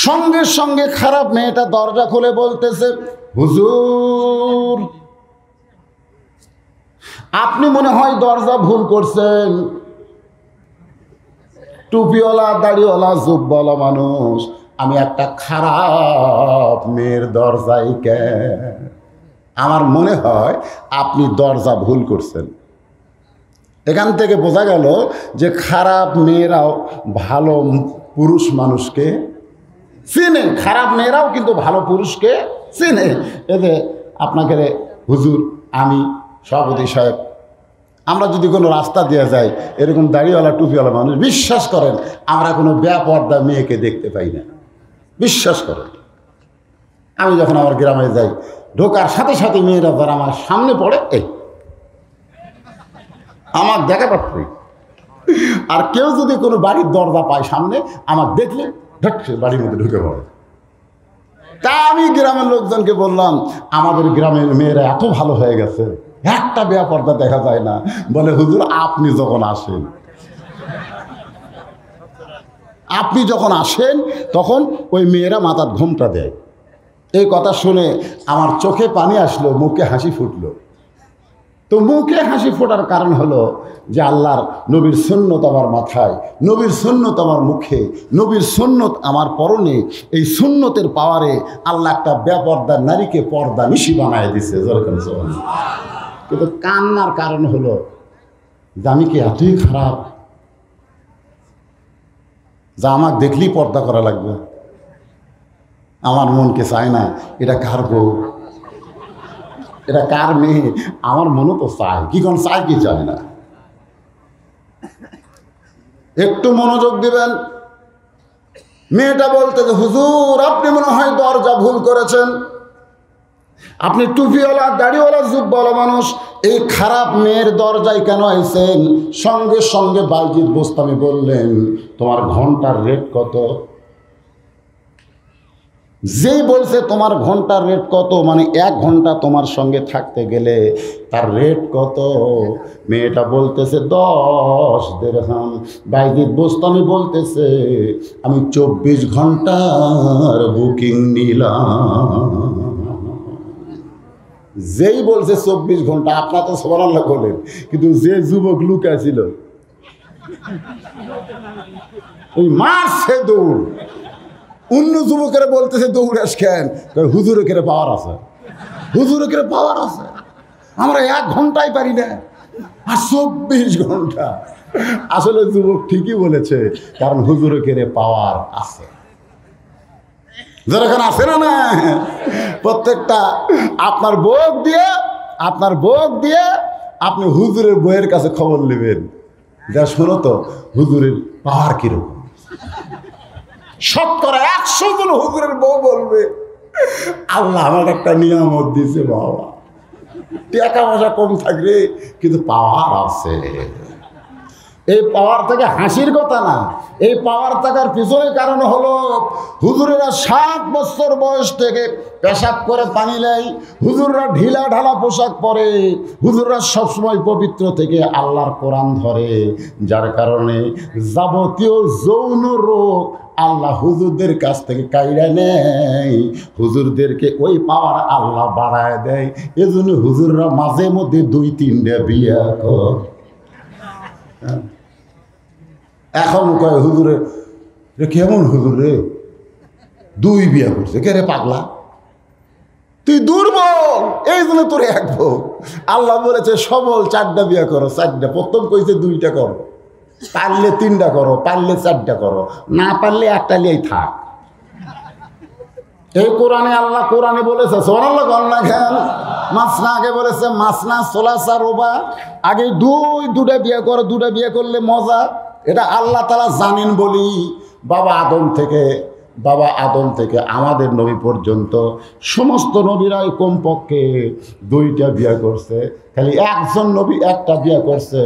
সঙ্গে সঙ্গে খারাপ মেয়েটা দরজা খুলে বলতেছে, হুজুর আপনি মনে হয় দরজা ভুল করছেন, টুপিওয়ালা, দাড়িওয়ালা, জুব্বাওয়ালা মানুষ, আমি একটা খারাপ মেয়ের দরজায় কেন? আমার মনে হয় আপনি দরজা ভুল করছেন। এখান থেকে বোঝা গেল যে খারাপ মেয়েরাও ভালো পুরুষ মানুষকে চেনে, খারাপ মেয়েরাও কিন্তু ভালো পুরুষকে চেনে। এতে আপনাকে হুজুর, আমি সভাপতি সাহেব, আমরা যদি কোনো রাস্তা দিয়ে যাই, এরকম দাড়িওয়ালা, টুপিওয়ালা মানুষ, বিশ্বাস করেন আমরা কোনো বেপর্দা মেয়েকে দেখতে পাই না। বিশ্বাস করেন, আমি যখন আমার গ্রামে যাই, ঢোকার সাথে সাথে মেয়েরা যারা আমার সামনে পড়ে, এই আমার দেখা পাচ্ছি। আর কেউ যদি কোনো বাড়ির দরজা পায় সামনে, আমার দেখলে বাড়ির মধ্যে ঢুকে পড়ে। তা আমি গ্রামের লোকজনকে বললাম, আমাদের গ্রামের মেয়েরা এত ভালো হয়ে গেছে, একটা বেপর্দা দেখা যায় না। বলে হুজুর আপনি যখন আসেন, আপনি যখন আসেন তখন ওই মেয়েরা মাথার ঘোমটা দেয়। এই কথা শুনে আমার চোখে পানি আসলো, মুখে হাসি ফুটলো। তো মুখে হাসি ফোটার কারণ হলো যে আল্লাহর নবীর সুন্নত আমার মাথায়, নবীর সুন্নত আমার মুখে, নবীর সুন্নত আমার পরনে। এই সুন্নতের পাওয়ারে আল্লাহ একটা বেপর্দা নারীকে পর্দা নিশি বানায় দিছে। কিন্তু কান্নার কারণ হলো যে আমি কি এতই খারাপ যা আমাকে দেখলেই পর্দা করা লাগবে? আমার মনকে চায় না এটা কার বউ, এটা কার মেয়ে, আমার মনও তো চায়। কি কোন চায় কি চায় না? একটু মনোযোগ দিবেন। মেয়েটা বলতে যে হুজুর আপনি মনে হয় দরজা ভুল করেছেন, আপনি টুপিওয়ালা, দাড়িওয়ালা, জুব্বাওয়ালা মানুষ, এই খারাপ মেয়ের দরজায় কেন আইছেন? সঙ্গে সঙ্গে বাইজিদ বোস্তামি বললেন, তোমার ঘন্টার রেট কত? যেই বলছে তোমার ঘন্টার রেট কত, মানে 1 ঘন্টা তোমার সঙ্গে থাকতে গেলে তার রেট কত? মেয়েটা বলতেছে 10 দিরহাম। বাইজিদ বোস্তামি বলতেছে আমি 24 ঘন্টার বুকিং নিলাম। যেই বলছে 24 ঘন্টা, আপনার তো সুবহানাল্লাহ বলেন, কিন্তু যে যুবক লুকা ছিল ওই মারছে দৌড়। অন্য যুবকেরা বলতেছে দৌড়াস কেন? হুজুরে কেড়ে পাওয়ার আছে, হুজুরে কেড়ে পাওয়ার আছে। আমরা 1 ঘন্টাই পারি না, আর 24 ঘন্টা। আসলে যুবক ঠিকই বলেছে, কারণ হুজুরে কেড়ে পাওয়ার আছে। যেরকম আছে না না, প্রত্যেকটা আপনার বোক দিয়ে আপনি হুজুরের বইয়ের কাছে খবর নেবেন, যা শোনো তো হুজুরের পাওয়ার কিরকম। 100 জন হুজুরের বউ বলবে আল্লাহ আমার একটা নিয়ামত দিয়েছে, বাবা টাকা পয়সা কম থাকবে কিন্তু পাওয়ার আছে। এই পাওয়ার থেকে হাসির কথা না, এই পাওয়ার থাকার পিছনে কারণ হলো হুজুরেরা 7 বছর বয়স থেকে পেশাব করে পানি নেয়, হুজুররা ঢিলা ঢালা পোশাক পরে, হুজুররা সবসময় পবিত্র থেকে আল্লাহর কোরআন ধরে, যার কারণে যাবতীয় যৌন রোগ আল্লাহ হুজুরদের কাছ থেকে কাইরা নেয়, হুজুরদেরকে ওই পাওয়ার আল্লাহ বাড়ায় দেয়। এজন্য হুজুররা মাঝে মধ্যে 2-3টা বিয়া করে। এখন কয় হুজুরে কেমন হুজুর রে 2 বিয়া করছে, কে রে পাগলা, তুই দুর্বল, এই জন্য তোর 1 বউ। আল্লাহ বলেছে সবল 4টা বিয়া করো, 4টা। প্রথম কইছে 2টা করো, পারলে 3টা করো, পারলে 4টা করো, না পারলে 1টা নিয়েই থাক। এই কোরআনে আল্লাহ কোরআনে বলেছে সুবহানাল্লাহ গন্না খেয়াল মাসনা, আগে বলেছে মাসনা সোলাসা রোবা, আগে 2টা বিয়ে করো, 2টা বিয়ে করলে মজা। এটা আল্লাহ তাআলা জানেন বলি বাবা আদম থেকে আমাদের নবী পর্যন্ত সমস্ত নবীরাই কমপক্ষে 2টা বিয়ে করছে। খালি একজন নবী 1টা বিয়ে করছে,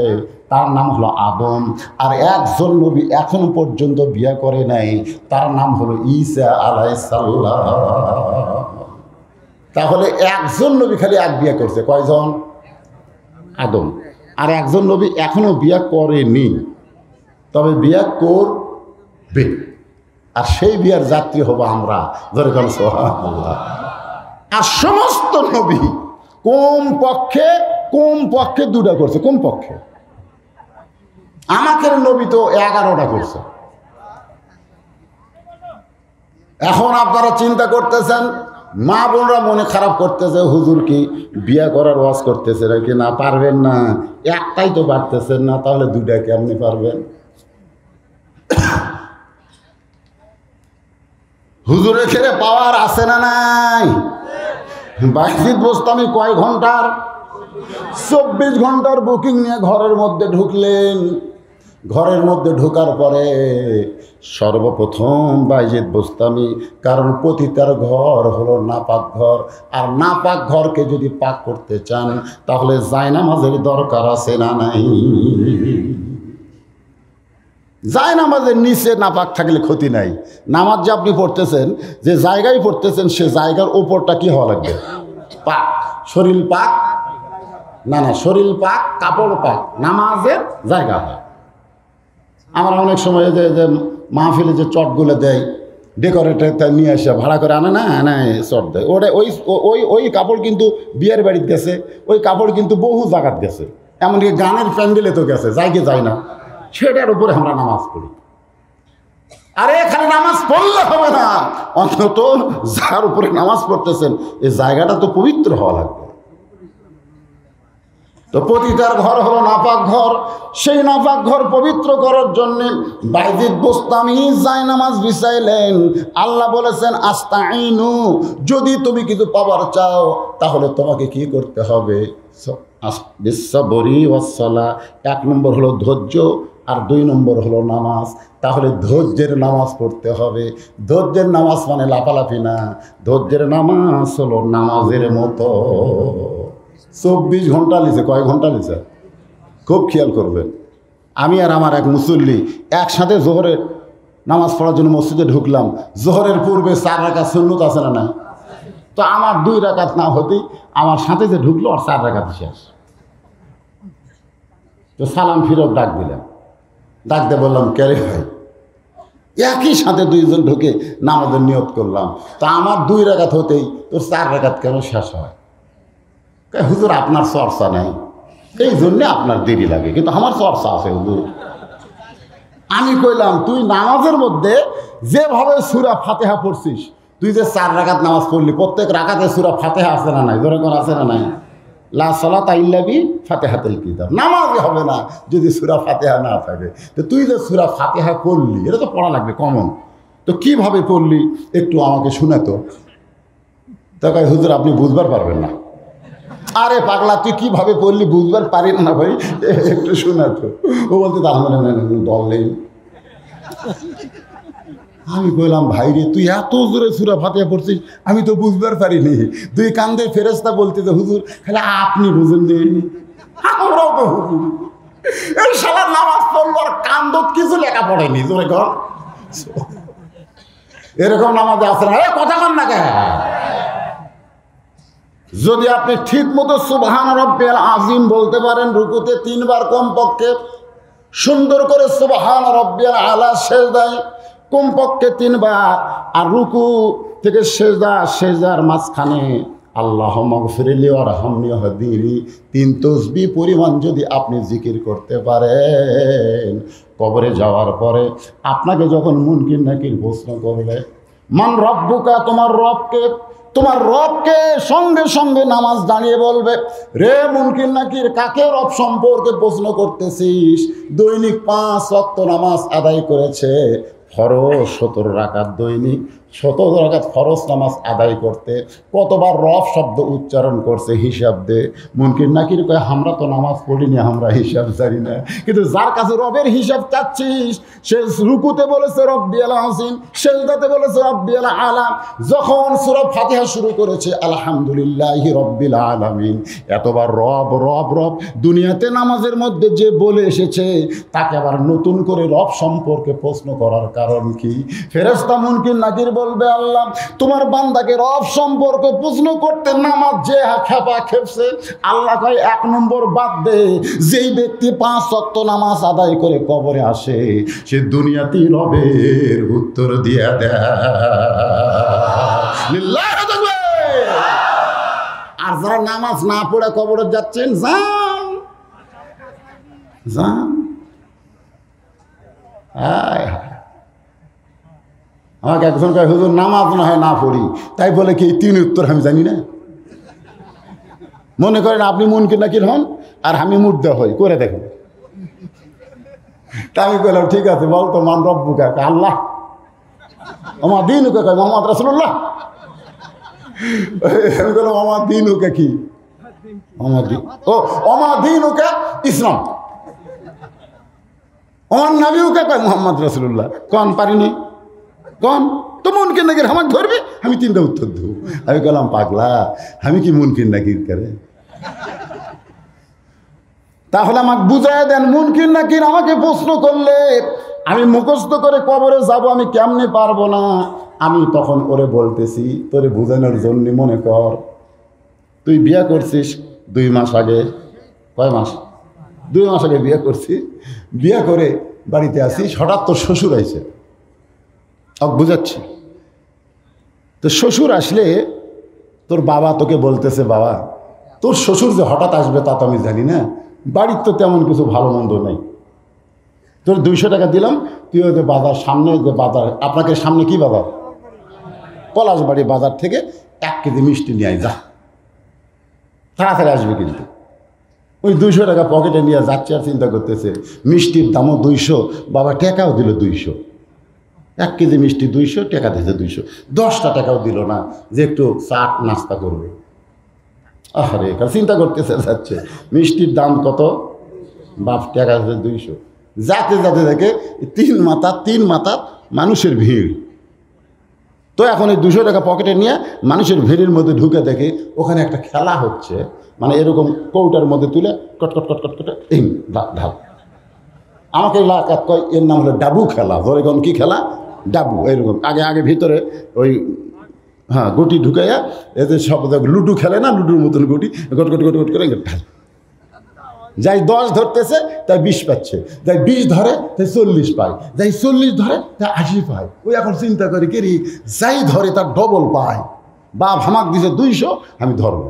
তার নাম হলো আদম। আর একজন নবী এখনো পর্যন্ত বিয়ে করে নাই, তার নাম হলো ঈসা আলাইহিস সালাম। তাহলে একজন নবী খালি 1 বিয়ে করছে, কয়জন? আদম। আর একজন নবী এখনো বিয়ে করেনি, তবে বিয়ে করবে, আর সেই বিয়ার যাত্রী হবো আমরা, ধরে কোন সুবহানাল্লাহ। আর সমস্ত নবী কমপক্ষে 2টা করছে, কমপক্ষে। আমাদের নবী তো 11টা করছে। এখন আপনারা চিন্তা করতেছেন, মা বোনরা মনে খারাপ করতেছে, হুজুর কি বিয়ে করার ওয়াজ করতেছে নাকি? না, পারবেন না, 1টাই তো পারতেছেন না, তাহলে 2টা কেমনি পারবেন? হুজুরের খেলে পাওয়ার আছে না নাই? বাইজিদ বোস্তামি কয় ঘন্টার? 24 ঘন্টার বুকিং নিয়ে ঘরের মধ্যে ঢুকলেন। ঘরের মধ্যে ঢোকার পরে সর্বপ্রথম বাইজিদ বোস্তামি, কারণ পতিতার ঘর হলো নাপাক ঘর, আর নাপাক ঘরকে যদি পাক করতে চান তাহলে জায়নামাজের দরকার আছে না নাই? জায়নামাজের নিচে নাপাক থাকলে ক্ষতি নাই। নামাজ যে আপনি পড়তেছেন, যে জায়গায় পড়তেছেন, সে জায়গার ওপরটা কি হওয়া লাগবে? পাক। শরীর পাক না, শরীর পাক, কাপড় পাক, নামাজের জায়গা পাক। আমরা অনেক সময় যে মাহফিলে যে চটগুলো দেয়, ডেকোরেটর নিয়ে আসে ভাড়া করে আনে না, চট দেয়, ওটা ওই কাপড় কিন্তু বিয়ের বাড়িতে গেছে, ওই কাপড় কিন্তু বহু জায়গাত গেছে, এমনকি গানের প্যান্ডেলে তো গেছে, যায় না, সেটার উপরে আমরা নামাজ পড়ি। আরে এখানে নামাজ পড়লে হবে না, অন্তত যার উপরে নামাজ পড়তেছেন এই জায়গাটা তো পবিত্র হওয়া লাগবে। তো পতিতার ঘর হলো নাপাক ঘর, সেই নাপাক ঘর পবিত্র করার জন্য বাইজিদ বোস্তামি জায়নামাজ বিছাইলেন। আল্লাহ বলেছেন আস্তাইনু, যদি তুমি কিছু পাওয়ার চাও তাহলে তোমাকে কি করতে হবে? বিসসাবরি ওয়াসসালাহ। 1 নম্বর হলো ধৈর্য, আর 2 নম্বর হলো নামাজ। তাহলে ধৈর্যের নামাজ পড়তে হবে। ধৈর্যের নামাজ মানে লাফালাফি না, ধৈর্যের নামাজ হলো নামাজের মতো। 24 ঘন্টা লিছে। কয় ঘন্টা লিছে? খুব খেয়াল করবেন। আমি আর আমার এক মুসল্লি একসাথে জোহরের নামাজ পড়ার জন্য মসজিদে ঢুকলাম। জোহরের পূর্বে 4 রাকাত সুন্নত আছে না নাই? তো আমার 2 রাকাত না হতেই আমার সাথে যে ঢুকলো আর 4 রাকাত শেষ। তো সালাম ফিরত ডাক দিলাম, ডাকতে বললাম কে রে ভাই? একই সাথে 2 জন ঢুকে নামাজের নিয়ত করলাম, তা আমার 2 রাকাত হতেই তোর 4 রাকাত কেন শেষ হয়? হুজুর আপনার চর্চা নাই, এই জন্যে আপনার দেরি লাগে, কিন্তু আমার চর্চা আছে হুজুর। আমি কইলাম তুই নামাজের মধ্যে যেভাবে সূরা ফাতিহা পড়ছিস, তুই যে 4 রাকাত নামাজ পড়লি, প্রত্যেক রাকাতে সূরা ফাতিহা আছে না নাই? ধরে কোন আছে না নাই? লা সালাতা ইল্লা বি ফাতিহাতিল কিতাব। নামাজই হবে না যদি সূরা ফাতিহা না থাকে। তো তুই যে সূরা ফাতিহা পড়লি, এটা তো পড়া লাগবে কমন, তো কিভাবে পড়লি একটু আমাকে শুনে তো। তাই হুজুর আপনি বুঝবার পারবেন না। আরে পাগলা, তুই কিভাবে পড়লি বুঝবার পারি না ভাই, একটু শোনা তো। ও বলতে তার মানে দল নেই। আমি বললাম ভাই রে, তুই এত জোরে সূরা ফাতিহা পড়ছিস, আমি তো বুঝবার পারিনি। 2 কান্দে ফেরেশতা বলতে যে হুজুর খালি আপনি বুঝেন নি, আমরাও তো হুজুর, এই শালা নামাজ পড়লো আর কান্দত কিছু লেখা পড়েনি, জোরে কর। এরকম নামাজে আছে না, কথা কন না কে? যদি আপনি ঠিক মতো সুবহান রাব্বিয়াল আযীম বলতে পারেন রুকুতে 3 বার কমপক্ষে, সুন্দর করে সুবহান রাব্বিয়াল আলা সিজদায় কমপক্ষে 3 বার, আর রুকু থেকে সেজদার মাঝখানে আল্লাহুম্মা গফিরলি ওয়ারহামনি ওয়াহদিনি 3 তাসবিহ পরিমাণ যদি আপনি জিকির করতে পারেন, কবরে যাওয়ার পরে আপনাকে যখন মুনকির নাকির প্রশ্ন করবে মান রব্বুকা, তোমার রবকে সঙ্গে সঙ্গে নামাজ দাঁড়িয়ে বলবে, রে মুনকির নাকির, কাকে রব সম্পর্কে প্রশ্ন করতেছিস? দৈনিক 5 ওয়াক্ত নামাজ আদায় করেছে, ফরজ 17 রাকাত, দৈনিক 17 রাকাত ফরজ নামাজ আদায় করতে কতবার রব শব্দ উচ্চারণ করছে হিসাব দে। মুনকির নাকির কয়, আমরা তো নামাজ পড়িনি, আমরা হিসাব জানি না। কিন্তু যার কাছে রবের হিসাব চাচ্ছিস, সে রুকুতে বলেছে রব্বিয়াল আযীম, সিজদাতে বলেছে রব্বিয়াল আলা, যখন সূরা ফাতিহা শুরু করেছে আলহামদুলিল্লাহি রব্বিল আলামিন, এতবার রব রব রব দুনিয়াতে নামাজের মধ্যে যে বলে এসেছে, তাকে আবার নতুন করে রব সম্পর্কে প্রশ্ন করার কারণ কি? ফেরেশতা মুনকির নাকির বলবে, আল্লাহ তোমার বান্দাকে রব সম্পর্কে প্রশ্ন করতে নামাজ যে খেপা খেপছে, আল্লাহ কয় 1 নম্বর বাদ দে, যেই ব্যক্তি 5 ওয়াক্ত নামাজ আদায় করে কবরে আসে, সে দুনিয়াতেই রবের উত্তর দিয়ে দেয়। লিল্লাহি তাকবীর। আর যারা নামাজ না পড়ে কবরে যাচ্ছেন, যান যান। আমাকে একজন কয়, হুজুর নামাজ না হয় না পড়ি, তাই বলে কি 3 উত্তর আমি জানি না? মনে করেন আপনি মুনকির নাকির হন আর আমি মুর্দা হই, করে দেখেন। তা আমি বললাম, ঠিক আছে বল তো, মান রব্বুকা, আল্লাহ। আমার দীনুকা কয় মুহাম্মদ রাসূলুল্লাহ। আমি বললাম, আমার দীনুকা কি? আমার দীনুকা ইসলাম। আমার নবীকে কয় মুহাম্মদ রাসূলুল্লাহ। কোন পারিনি, কোন তো মুনকির নাকির আমাকে ধরবে, আমি 3টা উত্তর দেবো। আমি বললাম, পাগলা, আমি কি মুনকির নাকির করে? তাহলে আমাকে বুঝায় দেন, মুনকির নাকির আমাকে প্রশ্ন করলে আমি মুখস্থ করে কবরে যাব, আমি কেমনে পারবো না? আমি তখন ওরে বলতেছি, তোরে বুঝানোর জন্য, মনে কর তুই বিয়ে করছিস 2 মাস আগে। কয় মাস? 2 মাস আগে বিয়ে করছি। বিয়ে করে বাড়িতে আসিস, হঠাৎ তোর শ্বশুর আইছে, বুঝাচ্ছি। তো শ্বশুর আসলে তোর বাবা তোকে বলতেছে, বাবা তোর শ্বশুর যে হঠাৎ আসবে তা তো আমি জানি না, বাড়ির তো তেমন কিছু ভালো মন্দ নেই, তোর 200 টাকা দিলাম, তুই ওই যে বাজার সামনে, যে বাজার আপনাকে সামনে কি বাজার, পলাশবাড়ি বাজার থেকে 1 কেজি মিষ্টি নিয়ে আয়, যা, তাড়াতাড়ি আসবে। কিন্তু ওই 200 টাকা পকেটে নিয়ে যাচ্ছে আর চিন্তা করতেছে, মিষ্টির দামও 200, বাবা টাকাও দিল 200, 1 কেজি মিষ্টি 200, টাকা দিয়েছে 200, 10টা টাকাও দিল না যে একটু চাট নাস্তা করবে। আরে চিন্তা করতেছে, যাচ্ছে মিষ্টির দাম কত, বাপ টাকা দিয়েছে 200। যাতে যাতে দেখে 3 মাথা মানুষের ভিড়। তো এখন এই 200 টাকা পকেটে নিয়ে মানুষের ভিড়ের মধ্যে ঢুকে দেখে ওখানে একটা খেলা হচ্ছে, মানে এরকম কৌটার মধ্যে তুলে কটকট কটকট কটে এই ঢাল। আমাকে এলাকাত কয় এর নাম হলো ডাবু খেলা। ধরে কোন কি খেলা? ডাবু। এরকম আগে ভিতরে ওই গুটি ঢুকাইয়া এতে সব লুডু খেলে না, লুডুর মতন গুটি গট গট গট গট করে ঢাল। যাই 10 ধরতেছে তাই 20 পাচ্ছে, যাই 20 ধরে তাই 40 পায়, যাই 40 ধরে তাই 80 পায়। ওই এখন চিন্তা করি কেরি, যাই ধরে তার ডবল পায়। বাপ হামাক দিছে 200, আমি ধরবো,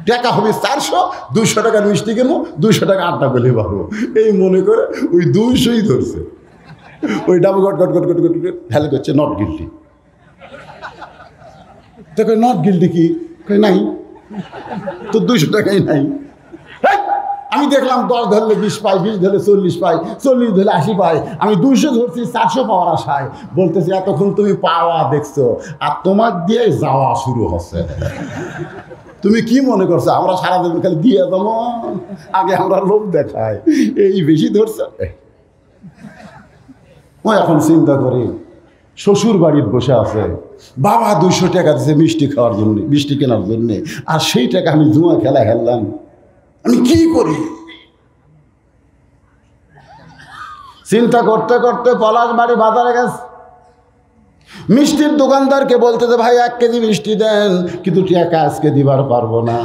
টাকা হবে 400, 200 টাকার মিষ্টি কিনবো, 200 টাকা আড্ডা পেলে পারবো। এই মনে করে ওই 200ই ধরছে। ওই dabu goat goat goat goat goat goat হেলে করছে, নট গিল্টি। তো নট গিল্টি কি? নাই, তো 200 টাকাই নাই। আমি দেখলাম 10 ধরলে 20 পাই, 20 ধরলে 40 পাই, 40 ধরলে 80 পাই। আমি 200 ধরছি 400 পাওয়ার আশায়। বলতেছি এতক্ষণ তুমি পাওয়া দেখছো, আর তোমার দিয়ে যাওয়া শুরু হচ্ছে। তুমি কি মনে করছো আমরা সারাদিন খালি দিয়ে যাবো? আগে আমরা লোভ দেখাই, এই বেশি ধরছে। ও এখন চিন্তা করি, শ্বশুর বাড়ির বসে আছে, বাবা 200 টাকা দিচ্ছে মিষ্টি খাওয়ার জন্য, মিষ্টি কেনার জন্যে, আর সেই টাকা আমি জুয়া খেলা খেললাম। আমি কি করি? চিন্তা করতে করতে পলাশবাড়ি বাজারে গেছে। মিষ্টির দোকানদারকে বলতেছে, ভাই 1 কেজি মিষ্টি দেন, কিন্তু টাকা আজকে দিবার পারবো না।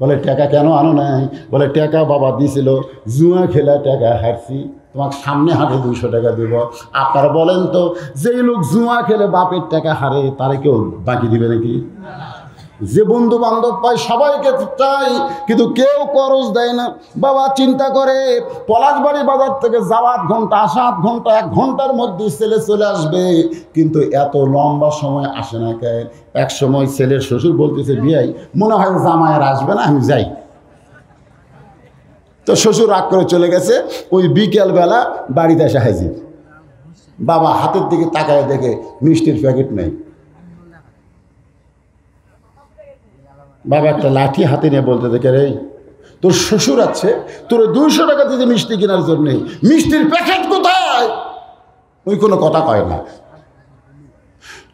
বলে টাকা কেন আনো নাই? বলে টাকা বাবা দিছিল, জুয়া খেলা টাকা হারছি, তোমাকে সামনে হাটে 200 টাকা দিব। আপনারা বলেন তো, যেই লোক জুয়া খেলে বাপের টাকা হারে তারে কেউ বাকি দিবে নাকি? যে বন্ধু বান্ধব পায় সবাইকে চাই, কিন্তু কেউ খরচ দেয় না। বাবা চিন্তা করে পলাশবাড়ি বাজার থেকে যাওয়া 8 ঘন্টা, আসা 8 ঘন্টা, 1 ঘন্টার মধ্যে ছেলে চলে আসবে, কিন্তু এত লম্বা সময় আসে না কেন? এক সময় ছেলের শ্বশুর বলতেছে, বিয়াই মনে হয় জামাইয়ের আসবে না, আমি যাই। তো শ্বশুর রাগ করে চলে গেছে। ওই বিকেলবেলা বাড়িতে এসে হাজির। বাবা হাতের দিকে তাকায় দেখে মিষ্টির প্যাকেট নেই। বাবা একটা লাঠি হাতে নিয়ে বলতে দেখে, রে তোর শ্বশুর আছে, তোর 200 টাকা দিতে মিষ্টি কেনার জন্য, মিষ্টির প্যাকেট কোথায়? ওই কোনো কথা কয় না।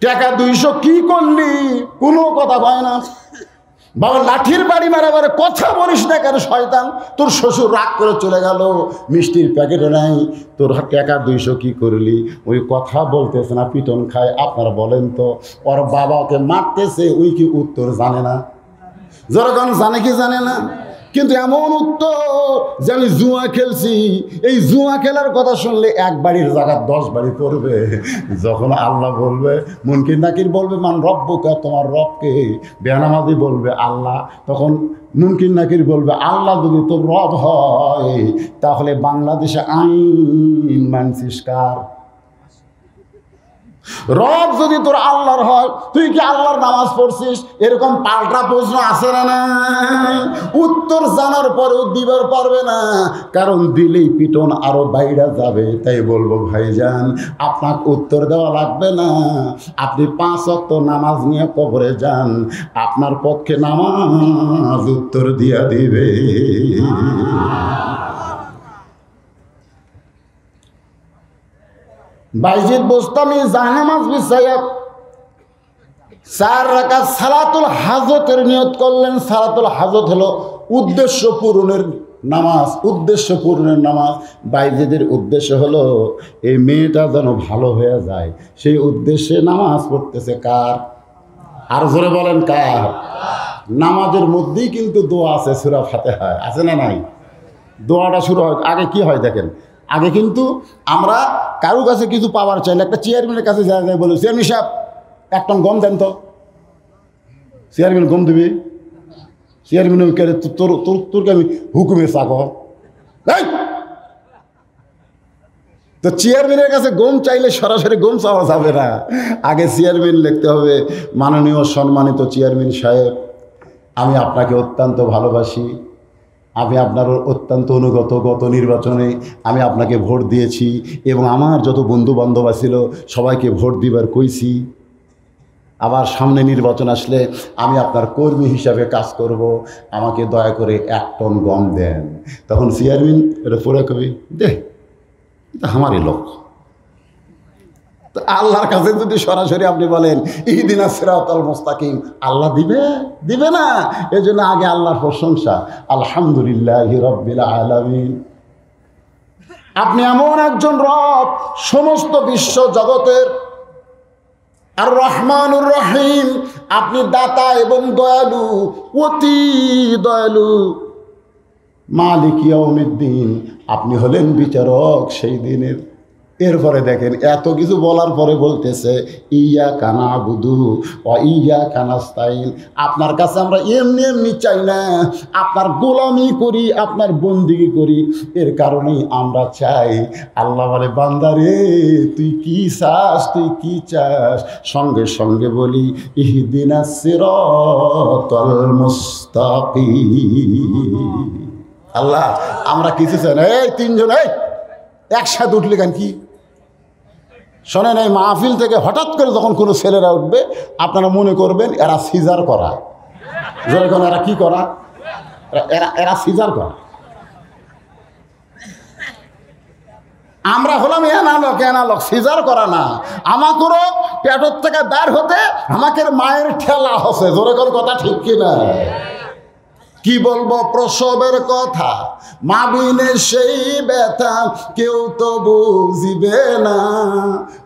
টাকা 200 কি করলি? কোনো কথা কয় না। বাবা লাঠির বাড়ি মারাবারে, কথা বলিস না কেন শয়তান? তোর শ্বশুর রাগ করে চলে গেল, মিষ্টির প্যাকেটও নাই, তোর টাকা 200 কি করলি? ওই কথা বলতেছে না, পিটন খায়। আপনারা বলেন তো, ওর বাবাকে মারতেছে, ওই কি উত্তর জানে না? যখন জানে কি জানে না, কিন্তু এমন উত্তর যে আমি জুয়া খেলছি। এই জুয়া খেলার কথা শুনলে 1 বাড়ির জায়গা 10 বাড়ি পড়বে। যখন আল্লাহ বলবে, মুনকির নাকির বলবে মান রব্বুকা, তোমার রবকে, বেনামাজি বলবে আল্লাহ, তখন মুনকির নাকির বলবে আল্লাহ যদি তোর রব হয় তাহলে বাংলাদেশে আইন মানছিস কার? রব যদি তোর আল্লাহর হয়, তুই কি আল্লাহর নামাজ পড়ছিস? এরকম পাল্টা প্রশ্ন আসে না? উত্তর জানার পরেও দিবার পারবে না, কারণ দিলেই পিটন আরো বাইরে যাবে। তাই বলবো, ভাইজান আপনাকে উত্তর দেওয়া লাগবে না, আপনি 5 ওয়াক্ত নামাজ নিয়ে কবরে যান, আপনার পক্ষে নামাজ উত্তর দিয়া দিবে। বাইজিদ বোস্তামি জাহানামাজ বিছায়া 4 রাকাত সালাতুল হাজতের নিয়ত করলেন। সালাতুল হাজত হলো উদ্দেশ্য পূরণের নামাজ, উদ্দেশ্য পূরণের নামাজ। বাইজিদের উদ্দেশ্য হলো এই মেয়েটা যেন ভালো হয়ে যায়, সেই উদ্দেশ্যে নামাজ পড়তেছে। কার? আর জোরে বলেন কার? নামাজের মধ্যেই কিন্তু দোয়া আছে, সূরা ফাতিহা আছে না নাই? দোয়াটা শুরু হয় আগে কি হয় দেখেন, আগে কিন্তু আমরা কারো কাছে কিছু পাওয়ার চাইলে একটা চেয়ারম্যানের কাছে যায় যায় বলে, চেয়ারম্যান সাহেব 1 টন গম দেন তো। চেয়ারম্যান গম দিবি? চেয়ারম্যান তোর তোর তোরকে আমি হুকুমে চাকর। তো চেয়ারম্যানের কাছে গম চাইলে সরাসরি গম চাওয়া যাবে না, আগে চেয়ারম্যান লিখতে হবে, মাননীয় সম্মানিত চেয়ারম্যান সাহেব, আমি আপনাকে অত্যন্ত ভালোবাসি, আমি আপনার অত্যন্ত অনুগত, গত নির্বাচনে আমি আপনাকে ভোট দিয়েছি এবং আমার যত বন্ধু বান্ধব ছিল সবাইকে ভোট দিবার কইছি। আবার সামনে নির্বাচন আসলে আমি আপনার কর্মী হিসাবে কাজ করব, আমাকে দয়া করে 1 টন গম দেন। তখন চেয়ারম্যান এটা পুরো কবি দে, এটা আমারই লোক। তো আল্লাহর কাছে যদি সরাসরি আপনি বলেন ইহদিনাস সিরাতাল মুস্তাকিম, আল্লাহ দিবে? দিবে না। এজন্য আগে আল্লাহর প্রশংসা, আলহামদুলিল্লাহি রাব্বিল আলামিন। আপনি এমন একজন রব, সমস্ত বিশ্ব জগতের আর রহমানুর রহিম, আপনি দাতা এবং দয়ালু, অতি দয়ালু। মালিক ইয়াউমিদ্দিন, আপনি হলেন বিচারক সেই দিনের। এরপরে দেখেন এত কিছু বলার পরে বলতেছে ইয়াকা না'বুদু ওয়া ইয়াকা নাস্তাইন, আপনার কাছে আমরা এমনি এমনি চাই না, আপনার গোলামি করি, আপনার বন্দিগি করি, এর কারণেই আমরা চাই। আল্লাহ বলে, বান্দারে তুই কি চাস, তুই কি চাস? সঙ্গে সঙ্গে বলি ইহদিনাস সিরাতাল মুস্তাকিম। আল্লাহ আমরা কিছু চাই না। এই 3 জন এই একসাথে উঠলে কেন? কি শোনেন, এই মাহফিল থেকে হঠাৎ করে যখন কোনো ছেলেরা উঠবে আপনারা মনে করবেন এরা সিজার করা। যখন এরা কি করা? এরা সিজার করা। আমরা হলাম এনালক, সিজার করা না। আমাকেও পেটর থেকে বের হতে আমাকে মায়ের ঠেলা হচ্ছে। জোরে কোন কথা ঠিক কিনা? কি বলবো প্রসবের কথা, মা বিনে সেই ব্যথা কেউ তো বুঝিবে না।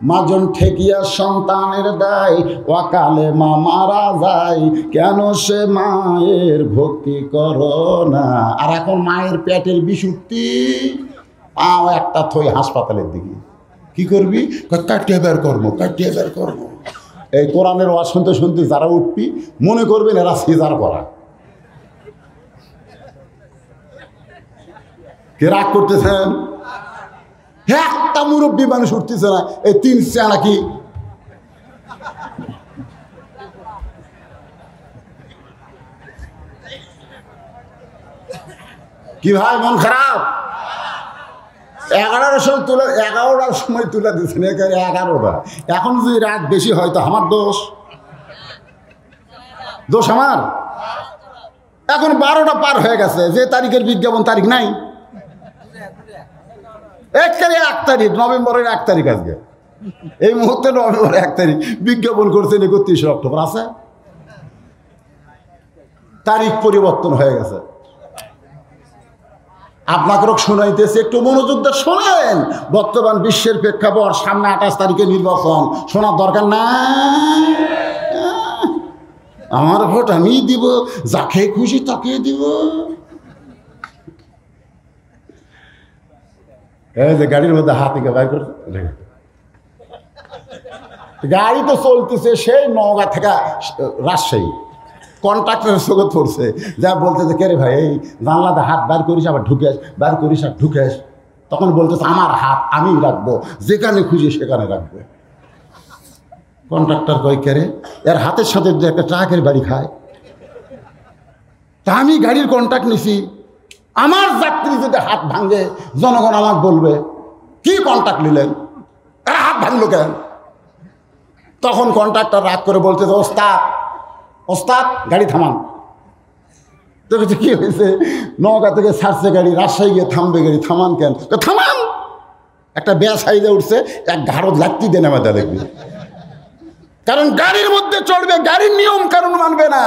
মাজন ঠেকিয়া সন্তানের দায়, অকালে মা মারা যায়, কেন সে মায়ের ভক্তি করো না। আর এখন মায়ের পেটের বিশুদ্ধি, পাও একটা থই হাসপাতালের দিকে, কি করবি? কাটিয়ে বের করবো, কাটিয়ে বের করবো। এই কোরআনের ওয়াজ শুনতে শুনতে যারা উঠবি মনে করবেন এরা সিজার করা। কে রাগ করতেছেন? একটা মুরব্বী মানুষ উঠতেছে না, এই তিন চেনা কি কি ভাই মন খারাপ? 11টার সময় তুলে দিচ্ছেন, 11টা। এখন যদি রাত বেশি হয় তো আমার দোষ, দোষ আমার। এখন 12টা পার হয়ে গেছে, যে তারিখের বিজ্ঞাপন তারিখ নাই। 1 তারিখ নভেম্বরের 1 তারিখ, আজকে এই মুহূর্তে নভেম্বরের 1 তারিখ, বিজ্ঞাপন করছেন 31 অক্টোবর আছে। তারিখ পরিবর্তন হয়ে গেছে। আপনাকে শোনাইতেছে, একটু মনোযোগ দিয়ে শোনেন। বর্তমান বিশ্বের প্রেক্ষাপট, সামনে 28 তারিখে নির্বাচন, শোনার দরকার না। আমার ভোট আমি দিব, যাকে খুশি তাকে দিব। এই যে গাড়ির মধ্যে হাত থেকে বাইর করে, গাড়ি তো চলতেছে সেই নওগাঁ থেকে রাজশাহী, কন্ট্রাক্টরের চোখে পড়ছে, যা বলতেছে কে রে ভাই এই জানলাতে হাত বার করিস আবার ঢুকেস, বার করিস আর ঢুকেস। তখন বলতেছে আমার হাত আমি রাখবো, যেখানে খুঁজি সেখানে রাখবো। কন্ট্রাক্টর কই কে রে, এর হাতের সাথে যে একটা ট্রাকের বাড়ি খায়। তা আমি গাড়ির কন্ট্রাক্ট নিছি, আমার যাত্রী যদি হাত ভাঙে জনগণ আমার বলবে কি কন্ট্রাক্ট নিলেন, এরা হাত ভাঙলো কেন? তখন কন্ট্রাক্টর রাগ করে বলতেছে ওস্তাদ ওস্তাদ গাড়ি থামান। তো কি হয়েছে? নওগাঁ থেকে ছাড়ছে গাড়ি, রাজশাহী গিয়ে থামবে গাড়ি, থামান কেন? থামান, একটা বেয়া সাইজে উঠছে, এক ঘাড়ত লাগতি দেন আমাদের দেখবি। কারণ গাড়ির মধ্যে চড়বে, গাড়ির নিয়ম কানুন মানবে না।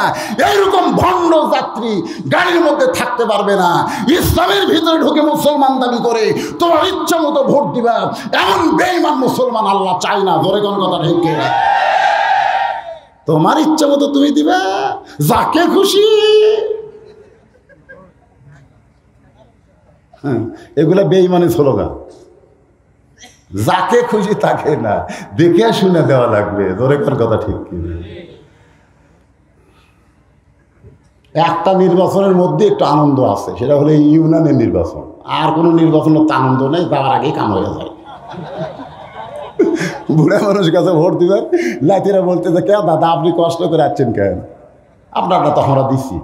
এইরকম ভণ্ড যাত্রী গাড়ির মধ্যে থাকতে পারবে না। ইসলামের ভিতরে ঢুকে মুসলমান দাবি করে তোমার ইচ্ছা মতো ভোট দিবা, এমন বেঈমান মুসলমান আল্লাহ চায় না। ধরে কোন কথা ঢেকে তোমার ইচ্ছা মতো তুমি দিবা, যাকে খুশি। হ্যাঁ, এগুলা বেঈমানি স্লোগান। যাকে খুশি তাকে না, দেখে শুনে দেওয়া লাগবে। ধরে কোন কথা ঠিক কি? একটা নির্বাচনের মধ্যে একটু আনন্দ আছে, সেটা হলো ইউনিয়নের নির্বাচন। আর কোনো নির্বাচনের তো আনন্দ নেই, যাওয়ার আগেই কাম হয়ে যায়। বুড়া মানুষ কাছে ভোট দিবেন, লাতিরা বলতেছে কে দাদা আপনি কষ্ট করে আসছেন কেন? আপনারটা তো আমরা দিচ্ছি,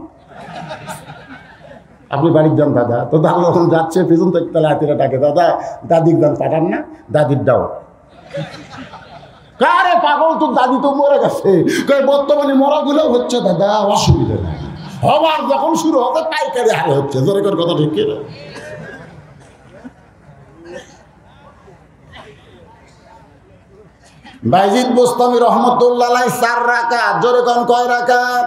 আপনি বাড়ির যান দাদা। তো দাদা যখন যাচ্ছে পেছন থেকে লাতিরা ডাকে দাদা দাদির যান পাঠান না, দাদির দাও। কারে পাগল, তোর দাদি তো মরে গেছে। বর্তমানে মরাগুলো হচ্ছে দাদা, অসুবিধা নেই, হবার যখন শুরু হবে পাইকারি হারে হচ্ছে। জোরে করে কথা ঠিক কিনা? বাইজিদ বোস্তামি রহমতুল্লাহ 4 রাকাত, জোরে কোন কয় রাকাত?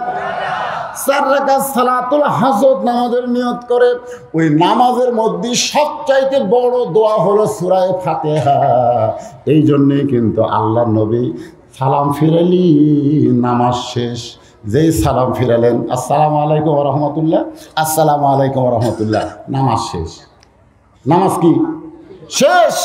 4 রাকাত সালাতুল হাজত নামাজের নিয়ত করে। ওই নামাজের মধ্যে সবচাইতে বড় দোয়া হলো সূরা ফাতিহা। এই জন্যই কিন্তু আল্লাহ নবী সালাম ফিরালি নামাজ শেষ, যেই সালাম ফিরালেন আসসালামু আলাইকুম ওয়া রাহমাতুল্লাহ, আসসালামু আলাইকুম ওয়া রাহমাতুল্লাহ, নামাজ শেষ। নামাজ কি শেষ?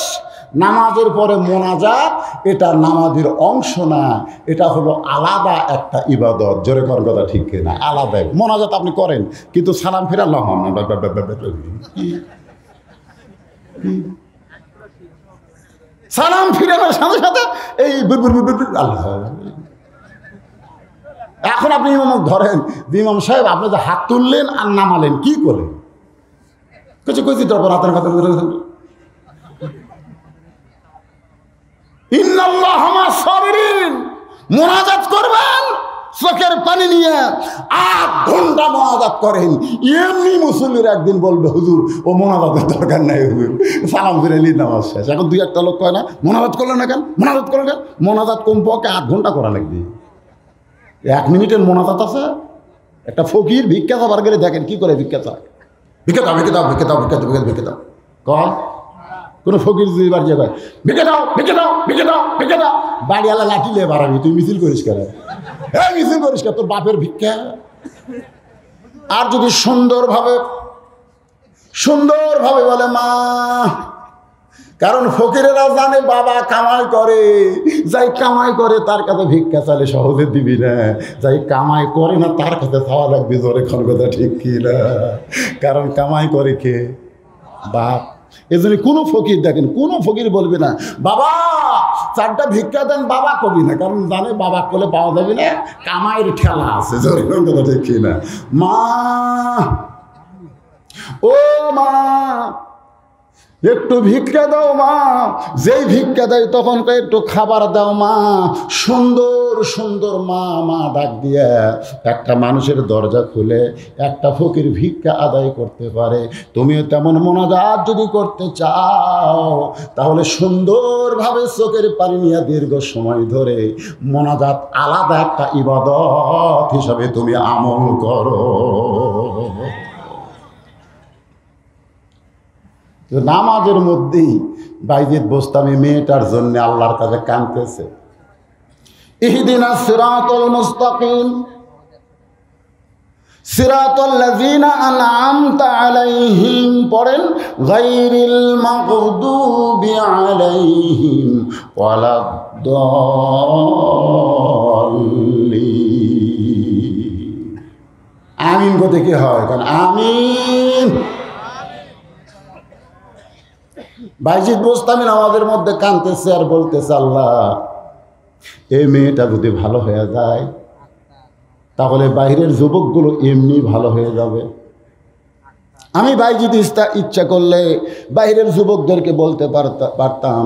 নামাজের পরে মোনাজাত, এটা নামাজের অংশ না, এটা হলো আলাদা একটা ইবাদত। জোরে করার কথা ঠিক কিনা? আলাদা মোনাজাত আপনি করেন, কিন্তু সালাম ফিরাল্লাহ সালাম ফিরানোর সাথে সাথে এই আল্লাহ। এখন আপনি ইমাম ধরেন, ইমাম সাহেব আপনি যে হাত তুললেন আর নামালেন, কি করলেন? কিছু কইছি তারপর হাতের কথা মোনাজাত করবেন, চোখের পানি নিয়ে 8 ঘন্টা মোনাজাত করেন। এমনি মুসল্লিরা একদিন বলবে হুজুর ও মোনাজাতের দরকার নাই, হুজুর সালাম ফিরে নিয়ে নামাজ শেষ। এখন 2-1টা লোক কয় না মোনাজাত করলো না কেন, মোনাজাত করলো কেন? মোনাজাত কমপক্ষে 8 ঘন্টা করা লাগবে। 1 মিনিটের মোনাজাত আছে, একটা ফকির ভিক্ষা খাবার গেলে দেখেন কি করে ভিক্ষা চায়, ভিক্ষা দাও ভিক্ষা দাও ভিক্ষা দাও ভিক্ষা দাও ভিক্ষা দাও কয়। কোনো ফকির যদি বাড়ি কয় ভিক্ষা দাও ভিক্ষা দাও ভিক্ষা দাও ভিক্ষা দাও, বাড়িওয়ালা লাঠি নিয়ে বাড়াবি, তুই মিছিল করিস কেন? হ্যাঁ মিছিল করিস কেন, তোর বাপের ভিক্ষা। আর যদি সুন্দরভাবে বলে মা, কারণ ফকিরেরা জানে বাবা কামাই করে, যাই কামাই করে তার কাছে ভিক্ষা চালে সহজে দিবি না, যাই কামাই করে না তার কাছে চাওয়া লাগবে জোরে, কোন কথা ঠিক কি না? কারণ কামাই করে কে? বাপ। এজন্য কোনো ফকির দেখেন, কোনো ফকির বলবে না বাবা চারটা ভিক্ষা দেন, বাবা কবি না, কারণ জানে বাবা কোলে পাওয়া যাবে না, কামাইয়ের ঠেলা আছে, জোরে কোন কথা ঠিক কি না? মা, ও মা একটু ভিক্ষা দাও মা, যেই ভিক্ষা দেয় তখন একটু খাবার দাও মা, সুন্দর সুন্দর মা মা ডাক দিয়ে একটা মানুষের দরজা খুলে একটা ফকির ভিক্ষা আদায় করতে পারে। তুমিও তেমন মোনাজাত যদি করতে চাও তাহলে সুন্দরভাবে চোখের পানি নিয়ে দীর্ঘ সময় ধরে মোনাজাত আলাদা একটা ইবাদত হিসাবে তুমি আমল করো। নামাজের মধ্যেই বাইজিদ বোস্তামি মেয়েটার জন্য আল্লাহর কাছে কাঁদতেছে, ইহদিনাস সিরাতাল মুস্তাকিম সিরাতাল্লাযীনা আন'আমতা আলাইহিম, পড়েন গায়রিল মাগদুবি আলাইহিম ওয়ালাদ-দাল্লিন। আমিন বলতে কি হয়? কারণ আমিন। বাইজিদ বোস্তামি আমাদের মধ্যে কাঁদতেছে আর বলতেছে আল্লাহ এই মেয়েটা যদি ভালো হয়ে যায় তাহলে বাইরের যুবকগুলো এমনি ভালো হয়ে যাবে। আমি বাইজিদ ইচ্ছা করলে বাইরের যুবকদেরকে বলতে পারতাম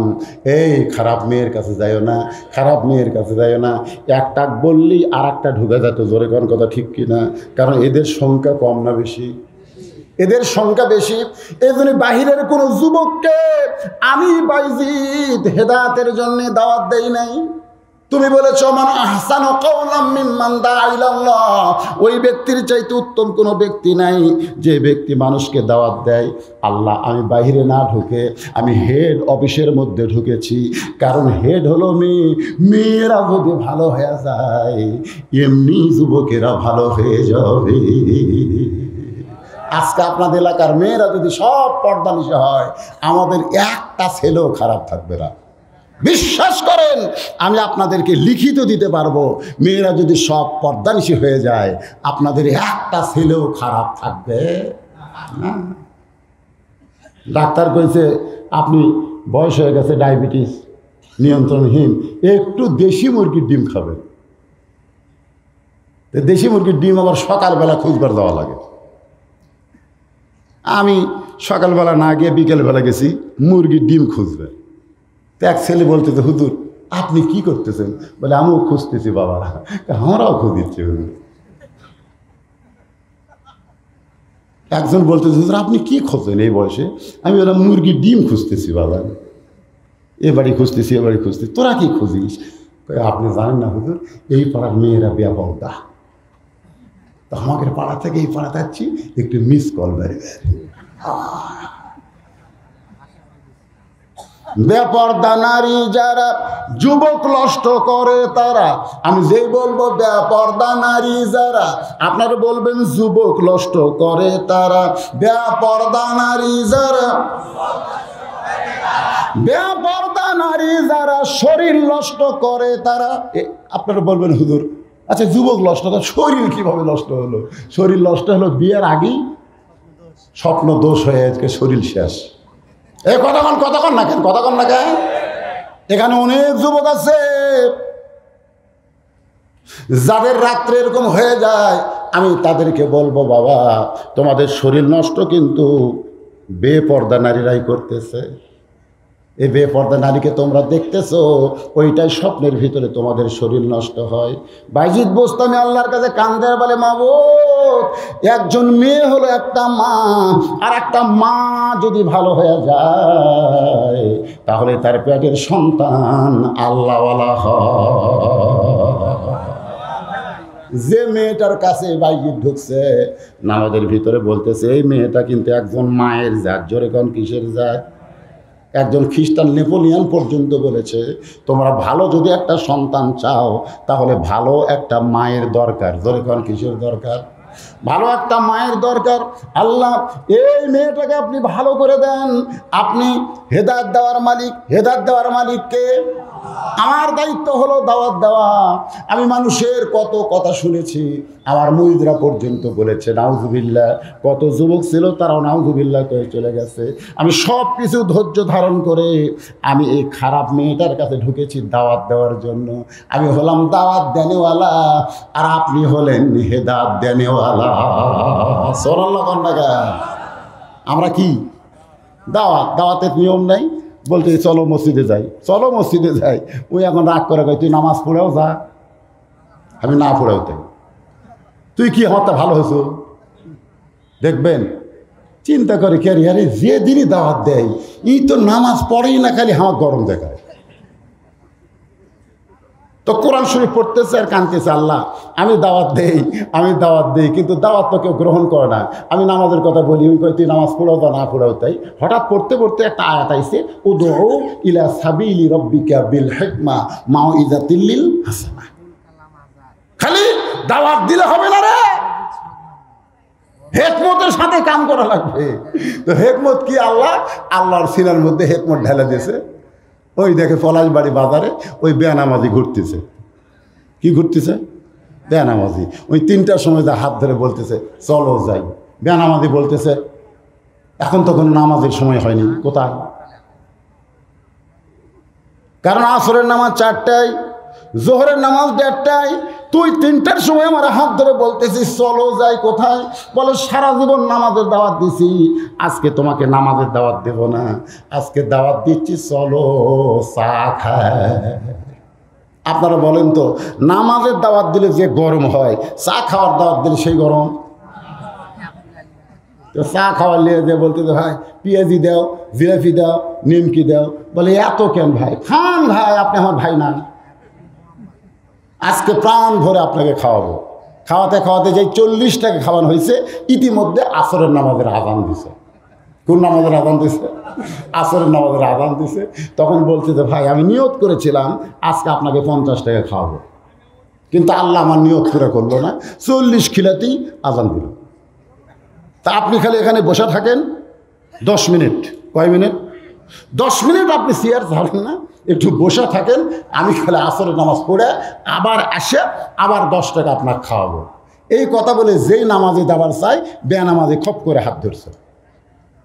এই খারাপ মেয়ের কাছে যাইও না, খারাপ মেয়ের কাছে যাইও না, একটা বললি আর একটা ঢুকে যেত, জোরে কোন কথা ঠিক কিনা? কারণ এদের সংখ্যা কম না বেশি? এদের সংখ্যা বেশি। এই জন্য বাহিরের কোনো যুবককে আমি বাইজিদ হেদায়েতের জন্য দাওয়াত দেই নাই। তুমি বলেছ মান আহসানু কাওলাম মিম্মান দাআ ইলাল্লাহ, ওই ব্যক্তির চাইতে উত্তম কোনো ব্যক্তি নাই যে ব্যক্তি মানুষকে দাওয়াত দেয় আল্লাহ। আমি বাইরে না ঢুকে আমি হেড অফিসের মধ্যে ঢুকেছি, কারণ হেড হলো মেয়ে, মেয়েরা যদি ভালো হয়ে যায় এমনি যুবকেরা ভালো হয়ে যাবে। আজকে আপনাদের এলাকার মেয়েরা যদি সব পর্দানিশা হয় আমাদের একটা ছেলেও খারাপ থাকবে না। বিশ্বাস করেন আমি আপনাদেরকে লিখিত দিতে পারবো, মেয়েরা যদি সব পর্দানিশী হয়ে যায় আপনাদের একটা ছেলেও খারাপ থাকবে না। ডাক্তার কইছে আপনি বয়স হয়ে গেছে, ডায়াবেটিস নিয়ন্ত্রণহীন, একটু দেশি মুরগির ডিম খাবেন। দেশি মুরগির ডিম আবার সকালবেলা খুঁজবার দেওয়া লাগে। আমি সকালবেলা না গিয়ে বিকেলবেলা গেছি মুরগির ডিম খুঁজবে। তো এক ছেলে বলতেছে হুজুর আপনি কি করতেছেন? বলে আমিও খুঁজতেছি বাবা। আমরাও খুঁজছি। একজন বলতেছে হুজুর আপনি কি খোঁজেন এই বয়সে? আমি বললাম মুরগির ডিম খুঁজতেছি বাবা, এ বাড়ি খুঁজতেছি এ বাড়ি খুঁজতেছি। তোরা কি খুঁজিস? আপনি জানেন না হুজুর এই পাড়ার মেয়েরা বেপরদা, তো আমাদের পাড়া থেকে এই পাড়া যাচ্ছি একটু মিস কল বেরবে। বেপরদা নারী যারা যুবক নষ্ট করে তারা, আমি যেই বলবো বেপরদা নারী যারা আপনারা বলবেন যুবক নষ্ট করে তারা। বেপরদা নারী যারা, বেপরদা নারী যারা শরীর নষ্ট করে তারা। আপনারা বলবেন হুজুর আচ্ছা যুবক নষ্ট করে শরীর কিভাবে নষ্ট হলো? শরীর নষ্ট হলো বিয়ের আগেই স্বপ্ন দোষ হয়ে আজকে শরীর শেষ। এই কতক্ষণ না কেন এখানে অনেক যুবক আছে যাদের রাত্রে এরকম হয়ে যায়, আমি তাদেরকে বলবো বাবা তোমাদের শরীর নষ্ট কিন্তু বেপর্দা নারীরাই করতেছে। এই বেপর্দা নারীকে তোমরা দেখতেছো, ওইটাই স্বপ্নের ভিতরে তোমাদের শরীর নষ্ট হয়। বাইজিদ বোস্তামি আল্লাহর কাছে কান্দে বলে মাবুদ একজন মেয়ে হলো একটা মা, আর একটা মা যদি ভালো হয়ে যায় তাহলে তার পেটের সন্তান আল্লাহওয়ালা হয়। যে মেয়েটার কাছে বাইরে ঢুকছে নামাজের ভিতরে বলতেছে এই মেয়েটা কিন্তু একজন মায়ের জাত। জোরে কোন কিসের জাত? একজন খ্রিস্টান নেপোলিয়ান পর্যন্ত বলেছে তোমরা ভালো যদি একটা সন্তান চাও তাহলে ভালো একটা মায়ের দরকার। জোরে কোন কিসের দরকার? ভালো একটা মায়ের দরকার। আল্লাহ এই মেয়েটাকে আপনি ভালো করে দেন। আপনি হেদায়েত দেওয়ার মালিক। হেদায়েত দেওয়ার মালিককে আমার দায়িত্ব হলো দাওয়াত দেওয়া। আমি মানুষের কত কথা শুনেছি, আমার মুরিদরা পর্যন্ত বলেছে নাউজুবিল্লাহ। কত যুবক ছিল তারাও নাউজুবিল্লাহ করে চলে গেছে। আমি সব কিছু ধৈর্য ধারণ করে আমি এই খারাপ মেয়েটার কাছে ঢুকেছি দাওয়াত দেওয়ার জন্য। আমি হলাম দাওয়াত দেনেওয়ালা আর আপনি হলেন হেদায়েত দেনেওয়ালা। সুবহানাল্লাহ। আমরা কি দাওয়াতের নিয়ম নাই, বলতে চলো মসজিদে যাই, চলো মসজিদে যাই। ওই এখন রাগ করে কয় তুই নামাজ পড়েও যা, আমি না পড়েও তাই। তুই কি আমার তা ভালো হয়েছো? দেখবেন চিন্তা করে কে আরে যে দিনই দাওয়াত দেয় ই তো নামাজ পড়েই না, খালি আমার গরম দেখায়। তো কোরআন শরীফ পড়তেছে আর কাঁদতেছে, আল্লাহ আমি দাওয়াত দেই কিন্তু দাওয়াত তো কেউ গ্রহণ করে না। আমি নামাজের কথা বলি, ওই কয় তুই নামাজ পড়াও তা না পড়াও তাই। হঠাৎ পড়তে পড়তে একটা আয়াত আইছে উদউ ইলা সাবিলি রব্বিকা বিল হিকমা মাউইজাতিল লিল হাসানাহ। খালি দাওয়াত দিলে হবে না রে, হিকমতের সাথে কাম করা লাগবে। তো হিকমত কি? আল্লাহর সিনার মধ্যে হিকমত ঢেলে দিয়েছে। ওই দেখে পলাশবাড়ি বাজারে ওই বেনামাজি ঘুরতেছে। কি ঘুরতেছে? বেনামাজি। ওই 3টার সময় যা হাত ধরে বলতেছে চলো যাই। বেনামাজি বলতেছে এখন তো কোনো নামাজের সময় হয়নি। কোথায়? কারণ আসরের নামাজ 4টায়, জোহরের নামাজ 1:30টায়। তুই 3টার সময় আমার হাত ধরে বলতেছিস চলো যাই। কোথায়? বলে সারা জীবন নামাজের দাওয়াত দিছি, আজকে তোমাকে নামাজের দাওয়াত দেব না, আজকে দাওয়াত দিচ্ছি চলো চা খায়। আপনারা বলেন তো নামাজের দাওয়াত দিলে যে গরম হয়, চা খাওয়ার দাওয়াত দিলে সেই গরম? তো চা খাওয়ার নিয়ে যে বলতে ভাই পেঁয়াজি দাও, জিলাপি দাও, নিমকি দাও। বলে এত কেন ভাই? খান ভাই, আপনি আমার ভাই না। আজকে প্রাণ ভরে আপনাকে খাওয়াবো। খাওয়াতে খাওয়াতে যে 40 টাকা খাওয়ানো হয়েছে, ইতিমধ্যে আসরের নামাজের আযান দিছে। কোন নামাজের আযান দিছে? আসরের নামাজের আযান দিছে। তখন বলছে যে ভাই আমি নিয়ত করেছিলাম আজকে আপনাকে 50 টাকা খাওয়াবো, কিন্তু আল্লাহ আমার নিয়ত পুরো করলো না। 40 খিলাতেই আযান দিল। তা আপনি খালি এখানে বসে থাকেন 10 মিনিট। কয় মিনিট? 10 মিনিট আপনি চেয়ার ছাড়েন না, একটু বসে থাকেন। আমি খালি আসরের নামাজ পড়ে আবার আসে আবার 10 টাকা আপনার খাওয়াবো। এই কথা বলে যেই নামাজে যাবার চাই বেনামাজি খপ করে হাত ধরছে।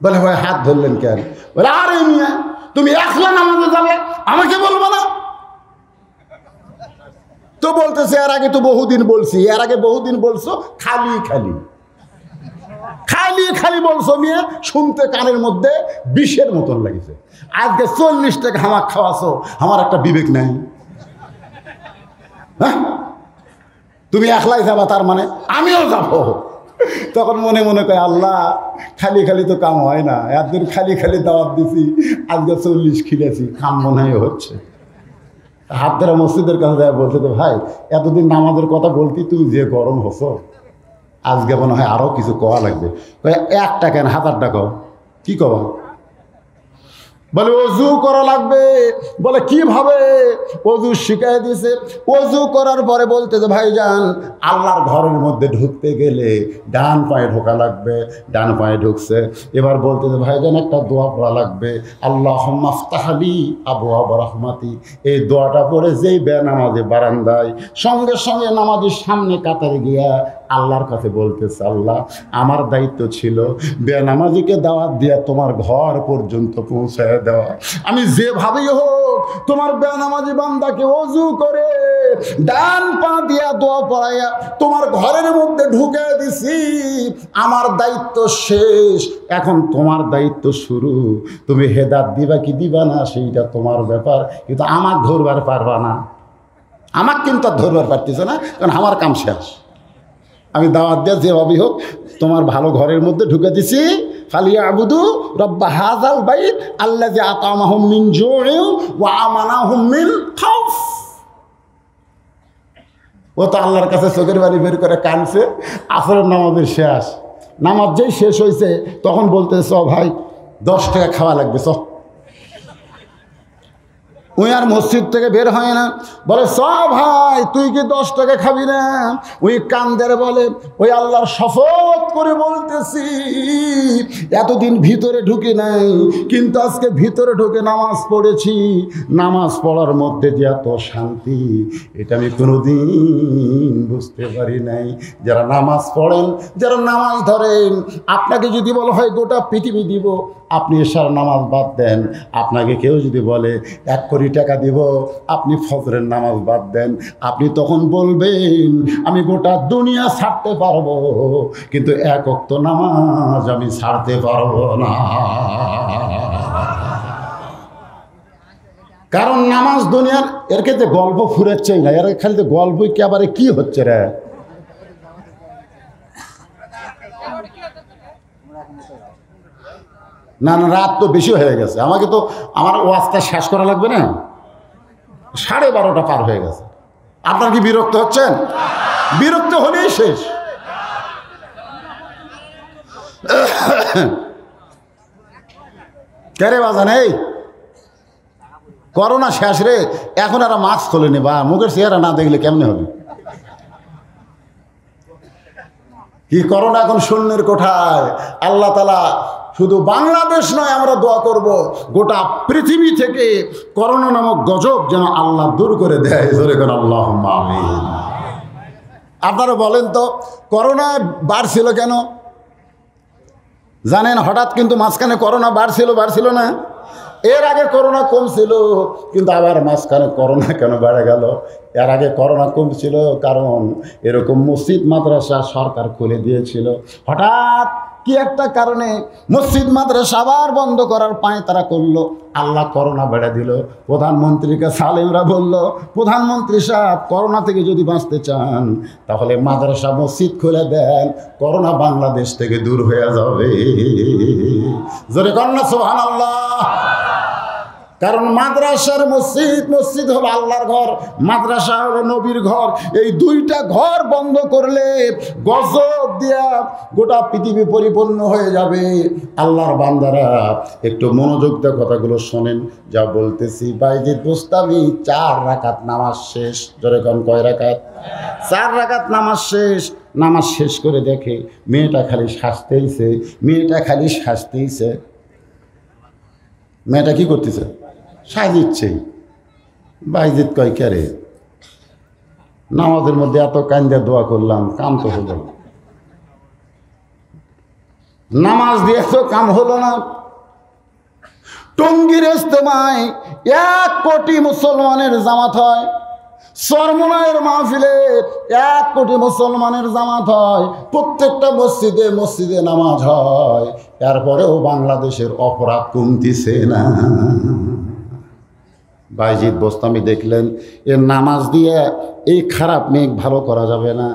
বলে ভাই হাত ধরলেন কেন? বলে আরে মিয়া তুমি একলা নামাজে যাবে, আমাকে বলবো না? তো বলতেছে এর আগে তো বহুদিন বলছি, এর আগে বহুদিন বলছো, খালি খালি খালি খালি বলছো মিয়া, শুনতে কানের মধ্যে বিষের মতন লাগছে। আজকে 40 টাকা আমার খাওয়াছো, আমার একটা বিবেক নাই? হ্যাঁ তুমি একলাই যাবা, তার মানে আমিও যাব। তখন মনে মনে কয় আল্লাহ খালি খালি তো কাম হয় না, একদিন খালি খালি দাওয়াত দিছি, আজকে 40 খিলেছি, কাম মনে হয় হচ্ছে। হাত ধরে মসজিদের কাছে যায়, বলতে তো ভাই এতদিন নামাজের কথা বলতি, তুমি যে গরম হছো আজকে মনে হয় আরও কিছু কওয়া লাগবে। 1 টাকা না 1000 টাকা। কি কবা? বলে অজু করা লাগবে। বলে কিভাবে? অজু শিখাই দিয়েছে। অজু করার পরে বলতে যে ভাইজান আল্লাহর ঘরের মধ্যে ঢুকতে গেলে ডান পায়ে ঢোকা লাগবে। ডান পায়ে ঢুকছে। এবার বলতে যে ভাইজান একটা দোয়া পড়া লাগবে, আল্লাহুম্মা ফতাহলি আবওয়াব রাহমাতি। এই দোয়াটা পড়ে যেই বেনামাজি বারান্দায় সঙ্গে সঙ্গে নামাজের সামনে কাতারে গিয়া আল্লাহর কাছে বলতেছে আল্লাহ আমার দায়িত্ব ছিল বেনামাজিকে দাওয়াত দিয়া তোমার ঘর পর্যন্ত পৌঁছায় দেওয়া। আমি যেভাবেই হোক তোমার বেনামাজি বান্দাকে ওযু করে ডান পা দিয়া দোয়া পড়াইয়া তোমার ঘরের মধ্যে ঢুকে দিছি। আমার দায়িত্ব শেষ, এখন তোমার দায়িত্ব শুরু। তুমি হেদায়েত দিবা কি দিবা না সেইটা তোমার ব্যাপার, কিন্তু আমাকে ধরবার পারবা না। আমাকে কিন্তু আর ধরবার পারতেছে না, কারণ আমার কাম শেষ। আমি দাওয়াত দিয়ে যেভাবেই হোক তোমার ভালো ঘরের মধ্যে ঢুকে দিছি। ফালিয়াবুদু রব্বা হাযাল বাইত আল্লাযী আতামাহুম মিন জু'ইন ওয়া আমানাহুম মিন খাউফ। ও তো আল্লাহর কাছে চোখের বাড়ি বের করে কানছে। আসরের নামাজের শেষ, নামাজ যেই শেষ হয়েছে তখন বলতেছে ভাই 10 টাকা খাওয়া লাগবে চ। ওই আর মসজিদ থেকে বের হয় না, বলে চ ভাই তুই কি 10 টাকা খাবি না? ওই কান্দের বলে ওই আল্লাহর শপথ করে বলতেছি এতদিন ভিতরে ঢুকে নাই, কিন্তু আজকে ভিতরে ঢুকে নামাজ পড়েছি, নামাজ পড়ার মধ্যে যে এত শান্তি এটা আমি কোনোদিন বুঝতে পারি নাই। যারা নামাজ পড়েন, যারা নামাজ ধরেন, আপনাকে যদি বলা হয় গোটা পৃথিবী দিব, আপনি এশার নামাজ বাদ দেন। আপনাকে কেউ যদি বলে 1 কোটি টাকা দিব, আপনি ফজরের নামাজ বাদ দেন, আপনি তখন বলবেন আমি গোটা দুনিয়া ছাড়তে পারবো, কিন্তু 1 ওয়াক্ত নামাজ আমি ছাড়তে পারবো না। কারণ নামাজ দুনিয়ার এর ক্ষেত্রে গল্প ফুরাচ্ছেই না, এর খালি গল্পই কি আবার কি হচ্ছে রে। না না, রাত তো বেশি হয়ে গেছে, আমাকে তো আমার ওয়াজটা শেষ করা লাগবে না, 12:30 পার হয়ে গেছে। আপনার কি বিরক্ত হচ্ছেন? বিরক্ত হলেই শেষ। কেরে বাজান, এই করোনা শেষ রে, এখন আর মাস্ক খোলেনি, বা মুখের চেহারা না দেখলে কেমনে হবে? কি করোনা এখন শূন্যের কোঠায়। আল্লাহ তাআলা শুধু বাংলাদেশ নয়, আমরা দোয়া করব গোটা পৃথিবী থেকে করোনা নামক গজব যেন আল্লাহ দূর করে দেয়। জোরে করে আল্লাহুম্মা আমিন। আপনারা বলেন তো করোনা বাড়ছিল কেন? জানেন, হঠাৎ কিন্তু মাঝখানে করোনা বাড়ছিল না? এর আগে করোনা কম ছিল, কিন্তু আবার মাঝখানে করোনা কেন বেড়ে গেল? এর আগে করোনা কম ছিল কারণ এরকম মসজিদ মাদ্রাসা সরকার খুলে দিয়েছিল। হঠাৎ কি একটা কারণে মসজিদ মাদ্রাসা আবার বন্ধ করার পায় তারা করলো, আল্লাহ করোনা বেড়ে দিল। প্রধানমন্ত্রীকে সালেমরা বলল, প্রধানমন্ত্রী সাহেব করোনা থেকে যদি বাঁচতে চান তাহলে মাদ্রাসা মসজিদ খুলে দেন, করোনা বাংলাদেশ থেকে দূর হয়ে যাবে। জোরে কন্যা সুবহানাল্লাহ। কারণ মাদ্রাসার মসজিদ হলো আল্লাহর ঘর, মাদ্রাসা হলো নবীর ঘর। এই 2টা ঘর বন্ধ করলে গজব দিয়া গোটা পৃথিবী পরিপূর্ণ হয়ে যাবে। আল্লাহর বান্দারা একটু মনোযোগ দিয়ে কথাগুলো শোনেন যা বলতেছি। বাইজিদ বুস্তামি 4 রাকাত নামাজ শেষ। জোরে কোন কয় রাকাত? 4 রাকাত নামাজ শেষ। নামাজ শেষ করে দেখে মেয়েটা খালি সাজতেইছে, মেয়েটা কি করতেছে? সাজিচ্ছে। বাইজিদ কয় কে, নামাজের মধ্যে এত কান্দা দোয়া করলাম, কাম তো হলো না, নামাজ দিয়ে তো কাম হলো না। টঙ্গীর ইজতেমায় 1 কোটি মুসলমানের জামাত হয়, চরমনাইয়ের মাহফিলে 1 কোটি মুসলমানের জামাত হয়, প্রত্যেকটা মসজিদে নামাজ হয়, এরপরেও বাংলাদেশের অপরাধ কমতিছে না। বাইজিদ বোস্তামি দেখলেন এ নামাজ দিয়ে এই খারাপ মেয়ে ভালো করা যাবে না।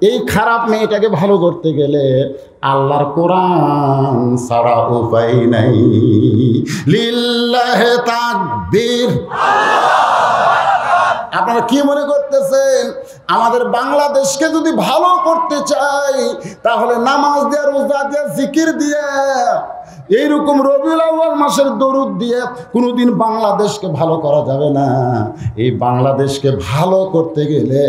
এই খারাপ মেয়েটাকে ভালো করতে গেলে আল্লাহর কোরআন ছাড়া উপায় নাই। লিল্লাহে তাকবীর। আপনারা কি মনে করতেছেন আমাদের বাংলাদেশকে যদি ভালো করতে চাই তাহলে নামাজ দিয়ে, রোজা দিয়ে, জিকির দিয়ে, এইরকম রবিউল আউয়াল মাসের দরুদ দিয়ে কোনোদিন বাংলাদেশকে ভালো করা যাবে না। এই বাংলাদেশকে ভালো করতে গেলে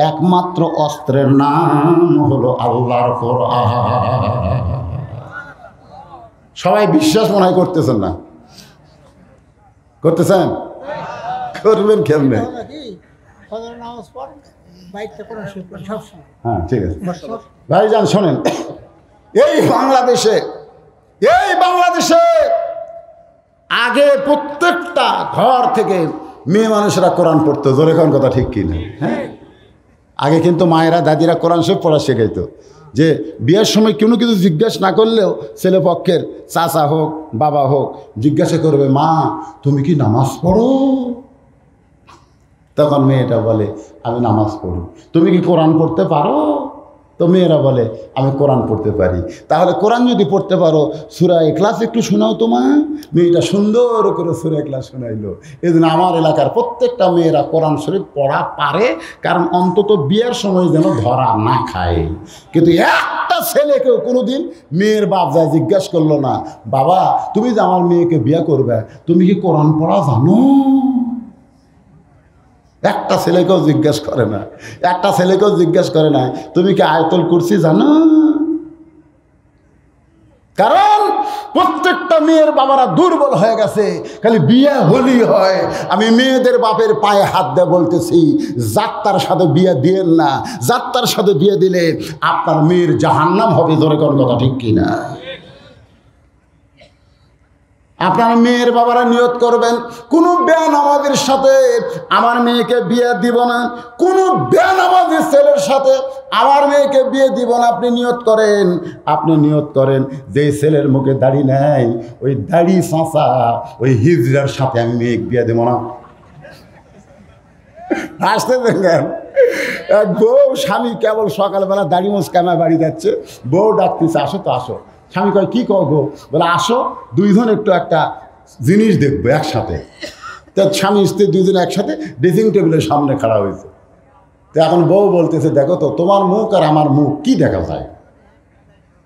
একমাত্র অস্ত্রের নাম হলো আল্লাহর কোরআন। সবাই বিশ্বাস মনে হয় করতেছেন না? করতেছেন? করবেন কেমনে? হ্যাঁ ঠিক আছে ভাইজান, শোনেন, এই বাংলাদেশে আগে প্রত্যেকটা ঘর থেকে মেয়ে মানুষেরা কোরআন পড়তো। জোরে কোন কথা ঠিক কিনা? হ্যাঁ, আগে কিন্তু মায়েরা দাদিরা কোরআন শরীফ পড়া শেখাইতো। যে বিয়ের সময় কোনো কিছু জিজ্ঞাসা না করলেও ছেলে পক্ষের চাচা হোক বাবা হোক জিজ্ঞাসা করবে, মা তুমি কি নামাজ পড়ো? তখন মেয়েটা বলে আমি নামাজ পড়ি। তুমি কি কোরআন পড়তে পারো? তো মেয়েরা বলে আমি কোরআন পড়তে পারি। তাহলে কোরআন যদি পড়তে পারো সূরা ইখলাস একটু শোনাও তো মা। মেয়েটা সুন্দর করে সূরা ইখলাস শোনাইলো। এই জন্য আমার এলাকার প্রত্যেকটা মেয়েরা কোরআন শরীফ পড়া পারে, কারণ অন্তত বিয়ের সময় যেন ধরা না খায়। কিন্তু একটা ছেলেকেও কোনোদিন মেয়ের বাপ যায় জিজ্ঞাসা করলো না, বাবা তুমি যে আমার মেয়েকে বিয়ে করবে তুমি কি কোরআন পড়া জানো? একটা ছেলেকেও জিজ্ঞেস করে না, একটা ছেলেকেও জিজ্ঞেস করে না তুমি কি আয়াতুল কুরসি জানো? কারণ প্রত্যেকটা মেয়ের বাবারা দুর্বল হয়ে গেছে, খালি বিয়ে হলি হয়। আমি মেয়েদের বাপের পায়ে হাত দিয়ে বলতেছি, যাত্রার সাথে বিয়ে দিয়েন না। যাত্রার সাথে বিয়ে দিলে আপনার মেয়ের জাহান্নাম হবে। জোরে কোন কথা ঠিক কিনা? আপনার মেয়ের বাবারা নিয়ত করবেন, কোনো বেনামাজের সাথে আমার মেয়েকে বিয়ে দিব না, কোনো বেনামাজি ছেলের সাথে আমার মেয়েকে বিয়ে দিব না। আপনি নিয়ত করেন, আপনি নিয়ত করেন যে ছেলের মুখে দাড়ি নেই, ওই দাড়ি চাঁচা ওই হিজড়ার সাথে আমি মেয়েকে বিয়ে দেব না। আসতে দেখেন এক বউ স্বামী কেবল সকালবেলা দাড়ি মুচকামা বাড়ি যাচ্ছে, বউ ডাকতেছে আসো তো আসো। স্বামী কয় কী করবো? বলে আসো দুইজন একটু একটা জিনিস দেখবো একসাথে। তো স্বামী স্ত্রী দুইজন একসাথে ড্রেসিং টেবিলের সামনে খাড়া হয়েছে। তো এখন বউ বলতেছে দেখো তো তোমার মুখ আর আমার মুখ কি দেখা যায়?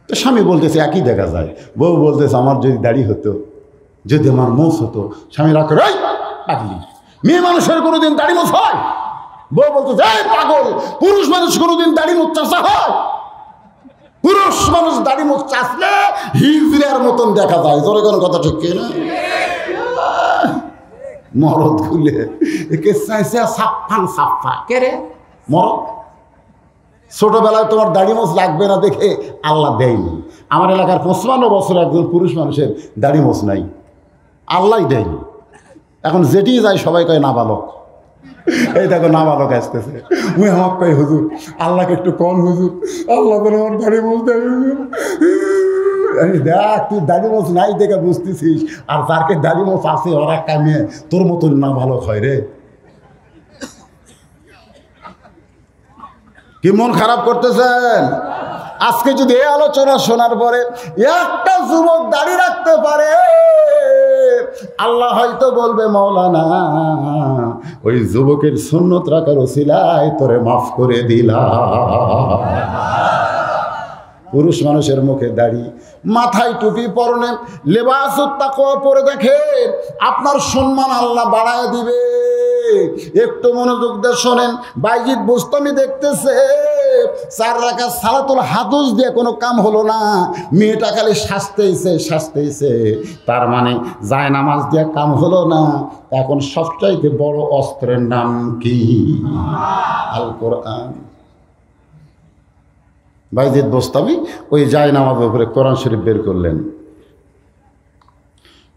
তো স্বামী বলতেছে একই দেখা যায়। বউ বলতেছে আমার যদি দাড়ি হতো, যদি আমার মোষ হতো। স্বামী রাখ পাগলি, মেয়ে মানুষের কোনোদিন দাড়ি মোছ হয়? বউ বলতেছে এই পাগল, পুরুষ মানুষ কোনোদিন দাড়ি মোছ চাষা হয়? পুরুষ মানুষ দাড়ি মুখ চাষলে হিজড়ার মতন দেখা যায়। জোরে কোনো কথা ঠিক কিনা? মরদ খুলে একে চাইছে সাফান সাফা কে রে মরদ। ছোটবেলায় তোমার দাড়ি মোছ লাগবে না দেখে আল্লাহ দেয়নি। আমার এলাকার 55 বছর একজন পুরুষ মানুষের দাড়ি মোছ নাই, আল্লাহ দেয়নি। এখন যেটি যায় সবাই কয় নাবালক। এই দেখো নাবালক আসতেছে, মুই আমার কয় হুজুর আল্লাহকে একটু কম হুজুর, আল্লাহ করে আমার দাড়ি মোছ দেয় হুজুর। দেখ তুই দাড়ি মোছ নাই দেখে বুঝতেছিস, আর যারকে দাড়ি মোছ আছে ওরা কামিয়ে তোর মতন নাবালক হয় রে। কি মন খারাপ করতেছেন? আজকে যদি এই আলোচনা শোনার পরে একটা যুবক দাড়ি রাখতে পারে, আল্লাহ হয়তো বলবে মৌলানা ওই যুবকের সুন্নত রাখার ওসিলায় তোরে মাফ করে দিলাম। পুরুষ মানুষের মুখে দাড়ি, মাথায় টুপি, পরনে লেবাসুত তাকওয়া পরে দেখেন, আপনার সম্মান আল্লাহ বাড়ায় দিবে। একটু মনোযোগ দিয়ে শোনেন। বাইজিদ বুস্তামি দেখতেছে 4 রাকাত সালাতুল হাদুস দিয়ে কোনো কাম হলো না, মেয়েটা খালি শাস্তেইছে। তার মানে যায় নামাজ দিয়ে কাম হলো না। এখন সবচাইতে বড় অস্ত্রের নাম কি? আল কোরআন। বাইজিদ বুস্তামি ওই যায় নামাজের উপরে কোরআন শরীফ বের করলেন,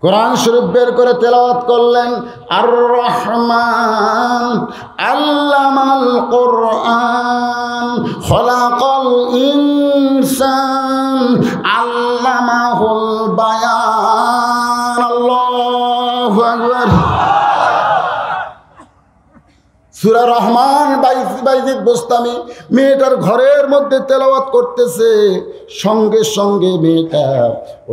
কোরআন শরীফ বের করে তেলাওয়াত করলেন। আর রহমান আল্লামাল কোরআন খলাকাল ইনসান আল্লামাহুল বায়ান। আল্লাহু আকবার। সূরা রহমান বাইজিদ বুস্তামি মেয়েটার ঘরের মধ্যে তেলাওয়াত করতেছে, সঙ্গে সঙ্গে মেয়েটা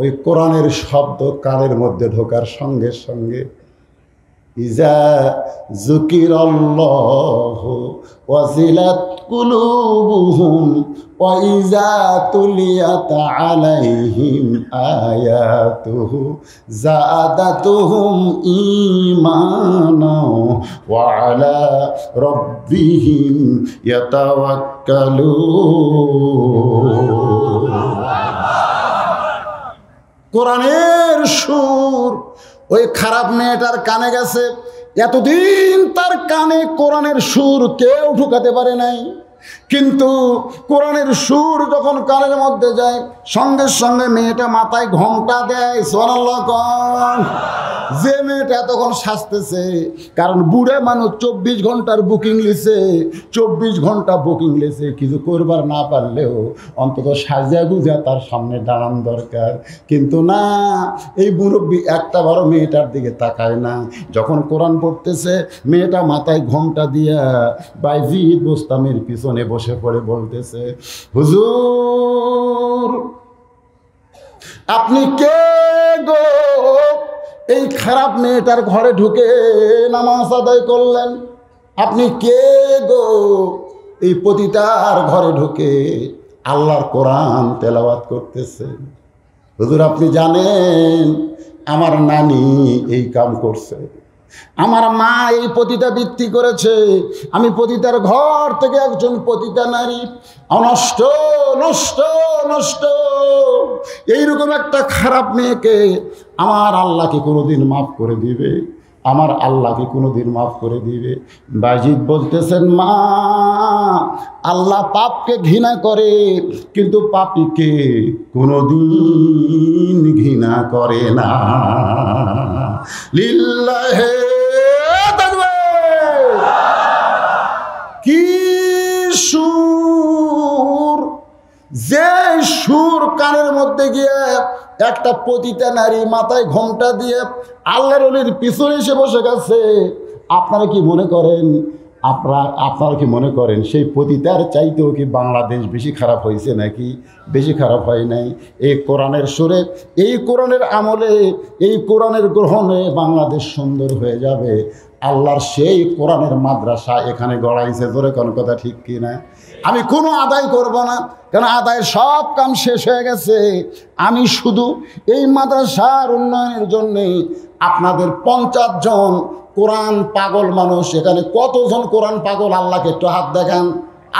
ওই কোরআনের শব্দ কানের মধ্যে ঢোকার সঙ্গে সঙ্গে ইজা যুকিরাল্লাহু ওয়াজিলাত কুলুবুহুম ওয়া ইজা তুলিয়াত আলাইহিম আয়াতুহু যাদাতুহুম ঈমানা ওয়া আলা রাব্বিহিম ইয়াতাওয়াক্কালুন। কোরআনের সুর ওই খারাপ মেয়েটার কানে গেছে। এতদিন তার কানে কোরআনের সুর কেউ ঢুকাতে পারে নাই, কিন্তু কোরআনের সুর যখন কানের মধ্যে যায় সঙ্গে সঙ্গে মেয়েটা মাথায় ঘোমটা দেয়। সুবহানাল্লাহ। যে মেয়েটা তখন শাস্তেছে, কারণ বুড়ে মানুষ 24 ঘন্টার বুকিং লিছে, 24 ঘন্টা বুকিং লিছে, কিছু করবার না পারলেও অন্তত সাজা গুজা তার সামনে দাঁড়ান দরকার। কিন্তু না, এই মুরব্বী একটা বড় মেয়েটার দিকে তাকায় না। যখন কোরআন পড়তেছে মেয়েটা মাথায় ঘোমটা দিয়া বাইজিদ বুস্তামির পিছনে বসে বসে পড়ে বলতেছে, হুজুর আপনি কে গো? এই খারাপ মেয়েটার ঘরে ঢুকে নামাজ আদায় করলেন। আপনি কে গো? এই পতিতার ঘরে ঢুকে আল্লাহর কোরআন তেলাওয়াত করতেছে। হুজুর আপনি জানেন আমার নানি এই কাম করছে, আমার মা এই পতিতা বৃত্তি করেছে, আমি পতিতার ঘর থেকে একজন পতিতা নারী, নষ্ট নষ্ট নষ্ট, এইরকম একটা খারাপ মেয়েকে আমার আল্লাহ কি কোনোদিন মাফ করে দিবে? আমার আল্লাহ কি কোনোদিন মাফ করে দিবে? বাজিদ বলতেছেন, মা আল্লাহ পাপকে ঘৃণা করে কিন্তু পাপীকে কোনোদিন ঘৃণা করে না। লিল্লাহে তাকবীর। কি সুর! যে সুর কানের মধ্যে গিয়ে একটা পতিতা নারী মাথায় ঘোমটা দিয়ে আল্লাহর ওলির পিছনে এসে বসে গেছে। আপনারা কি মনে করেন, আপনারা কি মনে করেন সেই পতিতার চাইতেও কি বাংলাদেশ বেশি খারাপ হয়েছে নাকি? বেশি খারাপ হয় নাই। এই কোরআনের সুরে, এই কোরআনের আমলে, এই কোরআনের গ্রহণে বাংলাদেশ সুন্দর হয়ে যাবে। আল্লাহর সেই কোরআনের মাদ্রাসা এখানে গড়াইছে। জোরে কোন কথা ঠিক কি না? আমি কোনো আদায় করব না, কারণ আদায়ের সব কাম শেষ হয়ে গেছে। আমি শুধু এই মাদ্রাসার উন্নয়নের জন্যে আপনাদের 50 জন কোরআন পাগল মানুষ, এখানে কতজন কোরআন পাগল আল্লাহকে একটু হাত দেখান,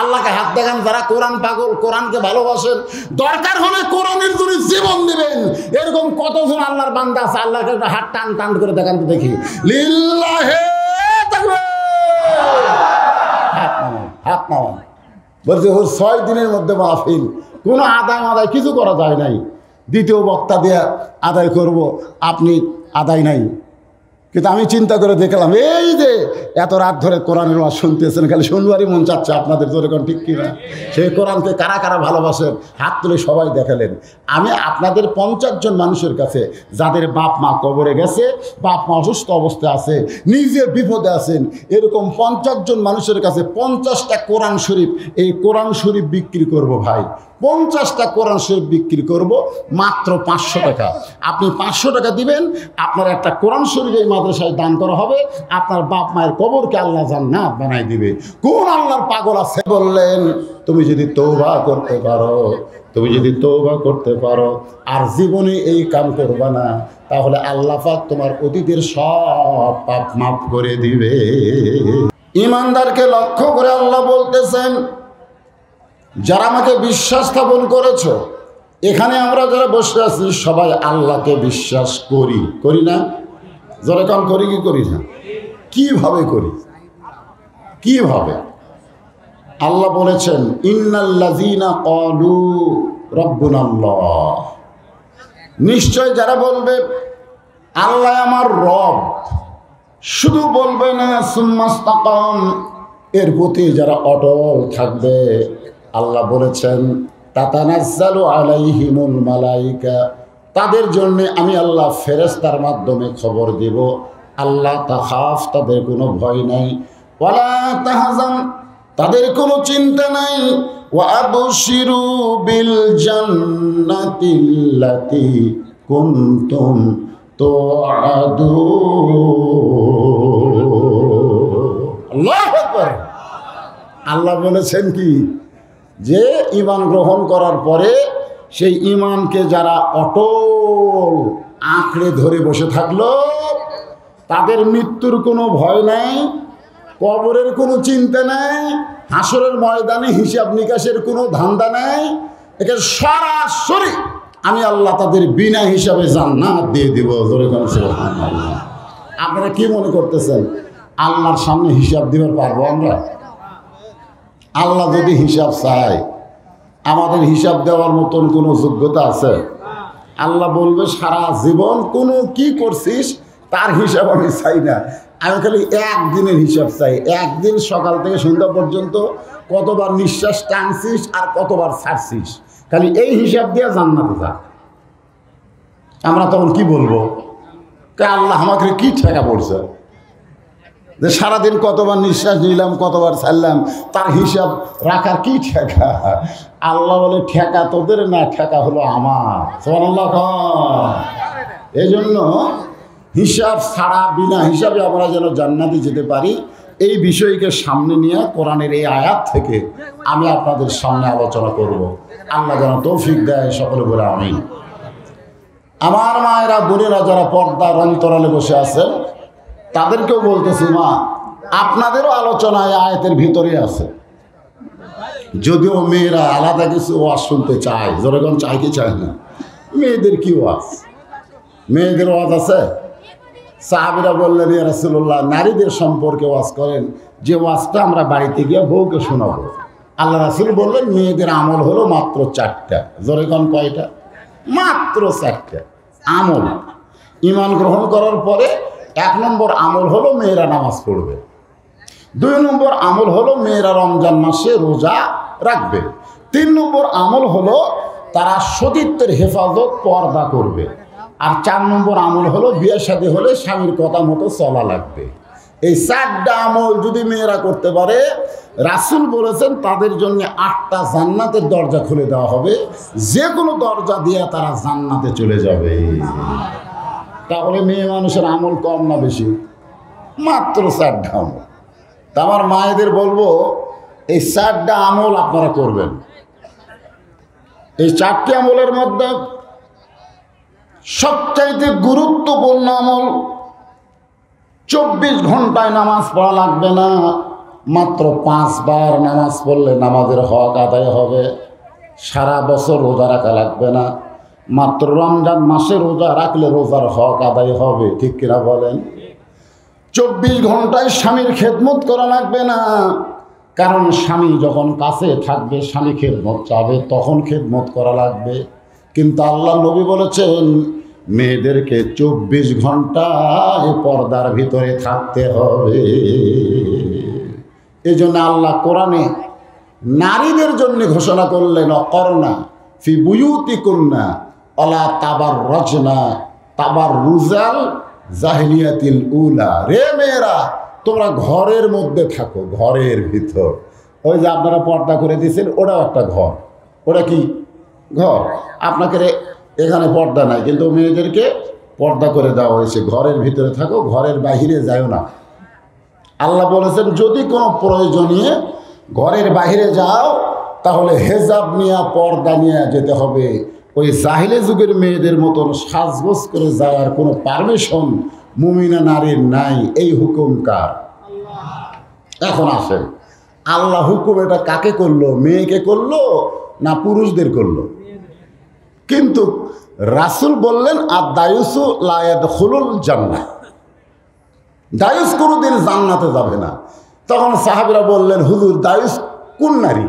আল্লাহকে হাত দেখান যারা কোরআন পাগল, কোরআনকে ভালোবাসেন, দরকার হলে কোরআনের জন্য জীবন দিবেন, এরকম কতজন আল্লাহর বান্দা আছে? আল্লাহকে একটা হাত টান টান করে দেখান তো দেখি। লিল্লাহে তাকবীর। হাত নামান। বলছে ওর 6 দিনের মধ্যে মাহফিল, কোনো আদায় মাদায় কিছু করা যায় নাই। দ্বিতীয় বক্তা দিয়ে আদায় করব, আপনি আদায় নাই। কিন্তু আমি চিন্তা করে দেখলাম, এই যে এত রাত ধরে কোরআনের ওয়াজ শুনতেছেন, খালি শুনবারই মন চাচ্ছে আপনাদের, জোরে কোন ঠিক কিনা? সেই কোরআনকে কারা কারা ভালোবাসেন হাত তুলে সবাই দেখালেন। আমি আপনাদের 50 জন মানুষের কাছে, যাদের বাপ মা কবরে গেছে, বাপ মা অসুস্থ অবস্থায় আছে, নিজে বিপদে আছেন, এরকম 50 জন মানুষের কাছে 50টা কোরআন শরীফ, এই কোরআন শরীফ বিক্রি করব ভাই। 50টা কোরআন শরীফ বিক্রি করব মাত্র 500 টাকা। আপনি 500 টাকা দিবেন, আপনার একটা কোরআন শরীফ এই মাদ্রাসায় দান করা হবে, আপনার বাপ মায়ের কবরকে আল্লাহ জান্নাত বানাই দিবে। কোন আল্লাহর পাগল আছে? বললেন তুমি যদি তওবা করতে পারো, তুমি যদি তওবা করতে পারো আর জীবনে এই কাম করবা না, তাহলে আল্লাহ পাক তোমার অতীতের সব পাপ মাফ করে দিবে। ঈমানদারকে লক্ষ্য করে আল্লাহ বলতেছেন, যারা আমাকে বিশ্বাস স্থাপন করেছো, এখানে আমরা যারা বসে আছি সবাই আল্লাহকে বিশ্বাস করি, করি না? যারা কাম করি কি করি না? কিভাবে করি? কিভাবে? আল্লাহ বলেছেন, ইন্নাল্লাযীনা ক্বালু রাব্বুনাল্লাহ, নিশ্চয় যারা বলবে আল্লাহ আমার রব, শুধু বলবে না, সুম্মাস্তাকাম, এর প্রতি যারা অটল থাকবে, আল্লাহ বলেছেন তাতানাজ্জালু আলাইহিমুল মালাইকা, তাদের জন্য আমি আল্লাহ ফেরেশতার মাধ্যমে খবর দেব, আল্লাহ তাখাফ, তাদের কোনো ভয় নাই, ওয়ালা তাহজান, তাদের কোনো চিন্তা নাই, ওয়া আবশিরু বিল জান্নাতিল্লাতী কুনতুম তুআদুন। আল্লাহু আকবার। আল্লাহ বলেছেন কি, যে ঈমান গ্রহণ করার পরে সেই ঈমানকে যারা অটল আঁকড়ে ধরে বসে থাকলো, তাদের মৃত্যুর কোনো ভয় নাই, কবরের কোনো চিন্তা নাই, হাসরের ময়দানে হিসাব নিকাশের কোনো ধান্দা নাই, একে সরাসরি আমি আল্লাহ তাদের বিনা হিসাবে জান্নাত দিয়ে দিব। আপনারা কি মনে করতেছেন আল্লাহর সামনে হিসাব দিবার পারবো আমরা? আল্লাহ যদি হিসাব চায়, আমাদের হিসাব দেওয়ার মতন কোনো যোগ্যতা আছে? আল্লাহ বলবে সারা জীবন কোনো কি করছিস তার হিসাব আমি চাই না, আমি খালি একদিনের হিসাব চাই। একদিন সকাল থেকে সন্ধ্যা পর্যন্ত কতবার নিঃশ্বাস টানছিস আর কতবার ছাড়ছিস, খালি এই হিসাব দিয়ে জান্নাতে যা। আমরা তখন কি বলবো? আল্লাহ আমাকে কি ঠেকা পড়ছে? যে সারাদিন কতবার নিঃশ্বাস নিলাম, কতবার ছাড়লাম, তার হিসাব রাখার কি ঠেকা? আল্লাহ বলে ঠেকা তোদের না, ঠেকা হলো আমার। সুবহানাল্লাহ। এই জন্য হিসাব ছাড়া, বিনা হিসাবে আমরা যেন জান্নাতে যেতে পারি, এই বিষয়কে সামনে নিয়ে কোরআনের এই আয়াত থেকে আমি আপনাদের সামনে আলোচনা করব। আল্লাহ যেন তৌফিক দেয়, সকলে বলে আমিন। আমার মায়েরা, বোনেরা যারা পর্দার অন্তরালে বসে আছেন, তাদেরকেও বলতেছি, মা আপনাদেরও আলোচনা এই আয়াতের ভিতরে আছে। যদিও মেয়েরা আলাদা কিছু ওয়াজ শুনতে চায়, যেরকম চায় কি চায় না, মেয়েদের কি ওয়াজ? মেয়েদের ওয়াজ আছে। সাহাবীরা বললেন, ইয়া রাসূলুল্লাহ, নারীদের সম্পর্কে ওয়াজ করেন, যে ওয়াজটা আমরা বাড়িতে গিয়ে বউকে শোনাবো। আল্লাহ রাসূল বললেন, মেয়েদের আমল হলো মাত্র 4টা। যেরকম কয়টা? মাত্র 4টা আমল। ঈমান গ্রহণ করার পরে 1 নম্বর আমল হলো মেয়েরা নামাজ পড়বে। 2 নম্বর আমল হলো মেয়েরা রমজান মাসে রোজা রাখবে। 3 নম্বর আমল হলো তারা সতীত্বের হেফাজত, পর্দা করবে। আর 4 নম্বর আমল হলো বিয়ে শাদী হলে স্বামীর কথা মতো চলা লাগবে। এই 4টা আমল যদি মেয়েরা করতে পারে, রাসূল বলেছেন তাদের জন্য 8টা জান্নাতের দরজা খুলে দেওয়া হবে। যে কোনো দরজা দিয়ে তারা জান্নাতে চলে যাবে। তাহলে মেয়ে মানুষের আমল কম না বেশি? মাত্র 4টা আমল। তা আমার মায়েদের বলবো, এই 4টা আমল আপনারা করবেন। এই 4টি আমলের মধ্যে সবচাইতে গুরুত্বপূর্ণ আমল, 24 ঘন্টায় নামাজ পড়া লাগবে না, মাত্র 5 বার নামাজ পড়লে নামাজের হক আদায় হবে। সারা বছর রোজা রাখা লাগবে না, মাত্র রমজান মাসে রোজা রাখলে রোজার হক আদায় হবে। ঠিক কিনা বলেন? 24 ঘন্টায় স্বামীর খেদমত করা লাগবে না, কারণ স্বামী যখন কাছে থাকবে, স্বামী খেদমত চাবে, তখন খেদমত করা লাগবে। কিন্তু আল্লাহ নবী বলেছেন মেয়েদেরকে 24 ঘন্টায় পর্দার ভিতরে থাকতে হবে। এই জন্য আল্লাহ কোরআনে নারীদের জন্য ঘোষণা করলেন, অকরনা ফি বুয়ুতিকুন্না ওয়ালা তাবাররাজনা তাবাররুজাল জাহিলিয়াতিল উলা। রে মেয়েরা, তোমরা ঘরের মধ্যে থাকো, ঘরের ভিতর। ওই যে আপনারা পর্দা করে দিয়েছেন, ওটাও একটা ঘর। ওটা কি ঘর? আপনাকে এখানে পর্দা নাই, কিন্তু মেয়েদেরকে পর্দা করে দেওয়া হয়েছে। ঘরের ভিতরে থাকো, ঘরের বাহিরে যাও না। আল্লাহ বলেছেন যদি কোনো প্রয়োজনীয় ঘরের বাহিরে যাও, তাহলে হেজাব নিয়ে, পর্দা নিয়ে যেতে হবে। ওই জাহিলি যুগের মেয়েদের মতন সাজগোজ করে যাওয়ার কোনো পারমিশন মুমিনা নারীর নাই। এই হুকুম কার? এখন আসেন, আল্লাহ হুকুম এটা কাকে করলো? মেয়েকে করলো না পুরুষদের করলো? কিন্তু রাসূল বললেন, আর দায়ুসু লা ইয়াদখুলুল জান্নাহ, দায়ুস কোনোদিন জান্নাতে যাবে না। তখন সাহাবীরা বললেন, হুজুর দায়ুস কোন নারী?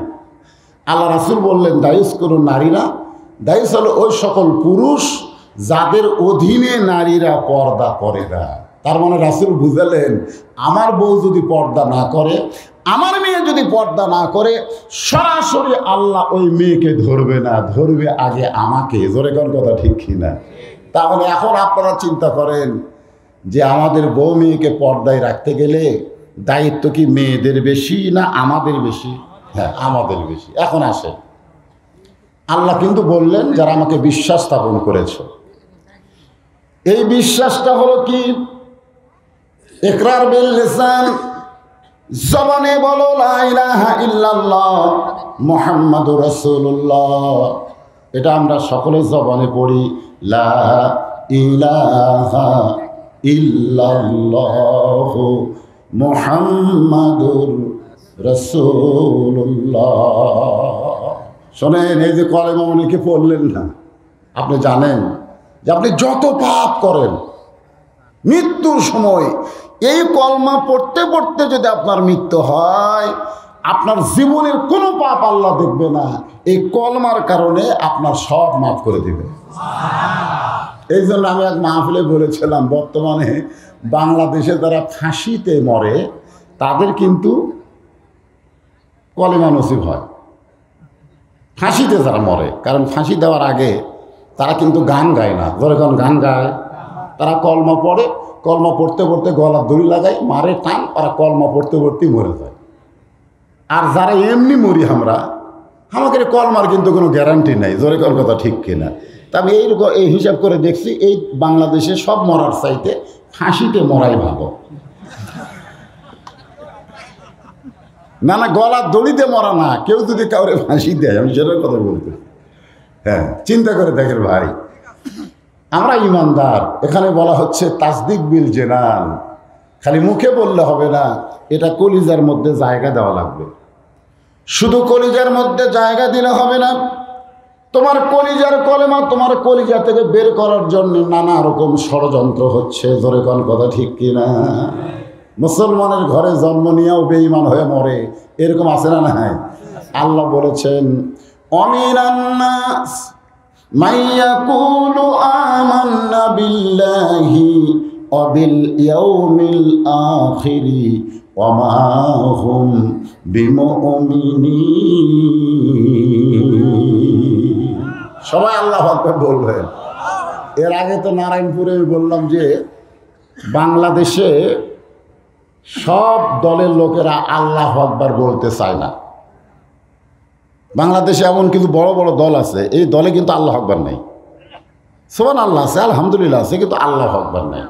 আল্লাহ রাসূল বললেন, দায়ুস কোনো নারী না, দায়ুস হলো ওই সকল পুরুষ যাদের অধীনে নারীরা পর্দা করে না। তার মানে রাসূল বুঝালেন, আমার বউ যদি পর্দা না করে, আমার মেয়ে যদি পর্দা না করে, সরাসরি আল্লাহ ওই মেয়েকে ধরবে না, ধরবে আগে আমাকে। জোরে কোন কথা ঠিক কিনা? তাহলে এখন আপনারা চিন্তা করেন যে আমাদের বউ মেয়েকে পর্দায় রাখতে গেলে দায়িত্ব কি মেয়েদের বেশি না আমাদের বেশি? হ্যাঁ, আমাদের বেশি। এখন আসে, আল্লাহ কিন্তু বললেন যারা আমাকে বিশ্বাস স্থাপন করেছ, এই বিশ্বাসটা হলো কি? ইকরার বিল লিসান, জবানে বলো লা ইলাহা ইল্লাল্লাহ মুহাম্মাদুর রাসূলুল্লাহ। এটা আমরা সকলে জবানে পড়ি, লা ইলাহা ইল্লাল্লাহ মুহাম্মাদুর রাসূলুল্লাহ। শোনেন, এই যে কলেমা অনেকে পড়লেন না, আপনি জানেন যে আপনি যত পাপ করেন, মৃত্যুর সময় এই কলমা পড়তে পড়তে যদি আপনার মৃত্যু হয়, আপনার জীবনের কোনো পাপ আল্লাহ দেখবে না। এই কলমার কারণে আপনার সব মাফ করে দিবে। এই জন্য আমি এক মাহফিলে বলেছিলাম, বর্তমানে বাংলাদেশে যারা ফাঁসিতে মরে তাদের কিন্তু কলেমা নসিব হয়। ফাঁসিতে যারা মরে, কারণ ফাঁসি দেওয়ার আগে তারা কিন্তু গান গায় না, যখন গান গায় তারা কলমা পড়ে, কলমা পড়তে পড়তে গলার দড়ি লাগাই, মারে টান, ওরা কলমা পড়তে পড়তেই মরে যায়। আর যারা এমনি মরি আমরা, আমাদের কলমার কিন্তু কোনো গ্যারান্টি নাই, জোরে কল কথা ঠিক কিনা। তা আমি এই হিসাব করে দেখছি, এই বাংলাদেশে সব মরার চাইতে ফাঁসিতে মরাই ভালো। না না, গলার দড়িতে মরা না, কেউ যদি কাউরে ফাঁসি দেয়, আমি সেটার কথা বলতে। হ্যাঁ, চিন্তা করে দেখেন ভাই, আমরা ইমানদার। এখানে বলা হচ্ছে তাসদিক বিল জেনান, খালি মুখে বললে হবে না, এটা কলিজার মধ্যে জায়গা দেওয়া লাগবে। শুধু কলিজার মধ্যে জায়গা দিলে হবে না, তোমার কলিজার কলেমা তোমার কলিজা থেকে বের করার জন্য নানা রকম ষড়যন্ত্র হচ্ছে। ধরে কোন কথা ঠিক কিনা? মুসলমানের ঘরে জন্ম নিয়েও বেঈমান হয়ে মরে, এরকম আছে না? নাই? আল্লাহ বলেছেন, অমিনান নাস মাইয়াকুলু আমান্না বিল্লাহি ওয়া বিল ইয়াউমিল আখিরি ওয়া মা হুম বিমুমিনিন। সবাই আল্লাহু আকবার বলবেন। এর আগে তো নারায়ণপুরে বললাম যে বাংলাদেশে সব দলের লোকেরা আল্লাহু আকবার বলতে চায় না। বাংলাদেশে এমন কিন্তু বড় বড় দল আছে, এই দলে কিন্তু আল্লাহু আকবার নেই। সুবহানাল্লাহ আছে, আলহামদুলিল্লাহ আছে, কিন্তু আল্লাহু আকবার নেই।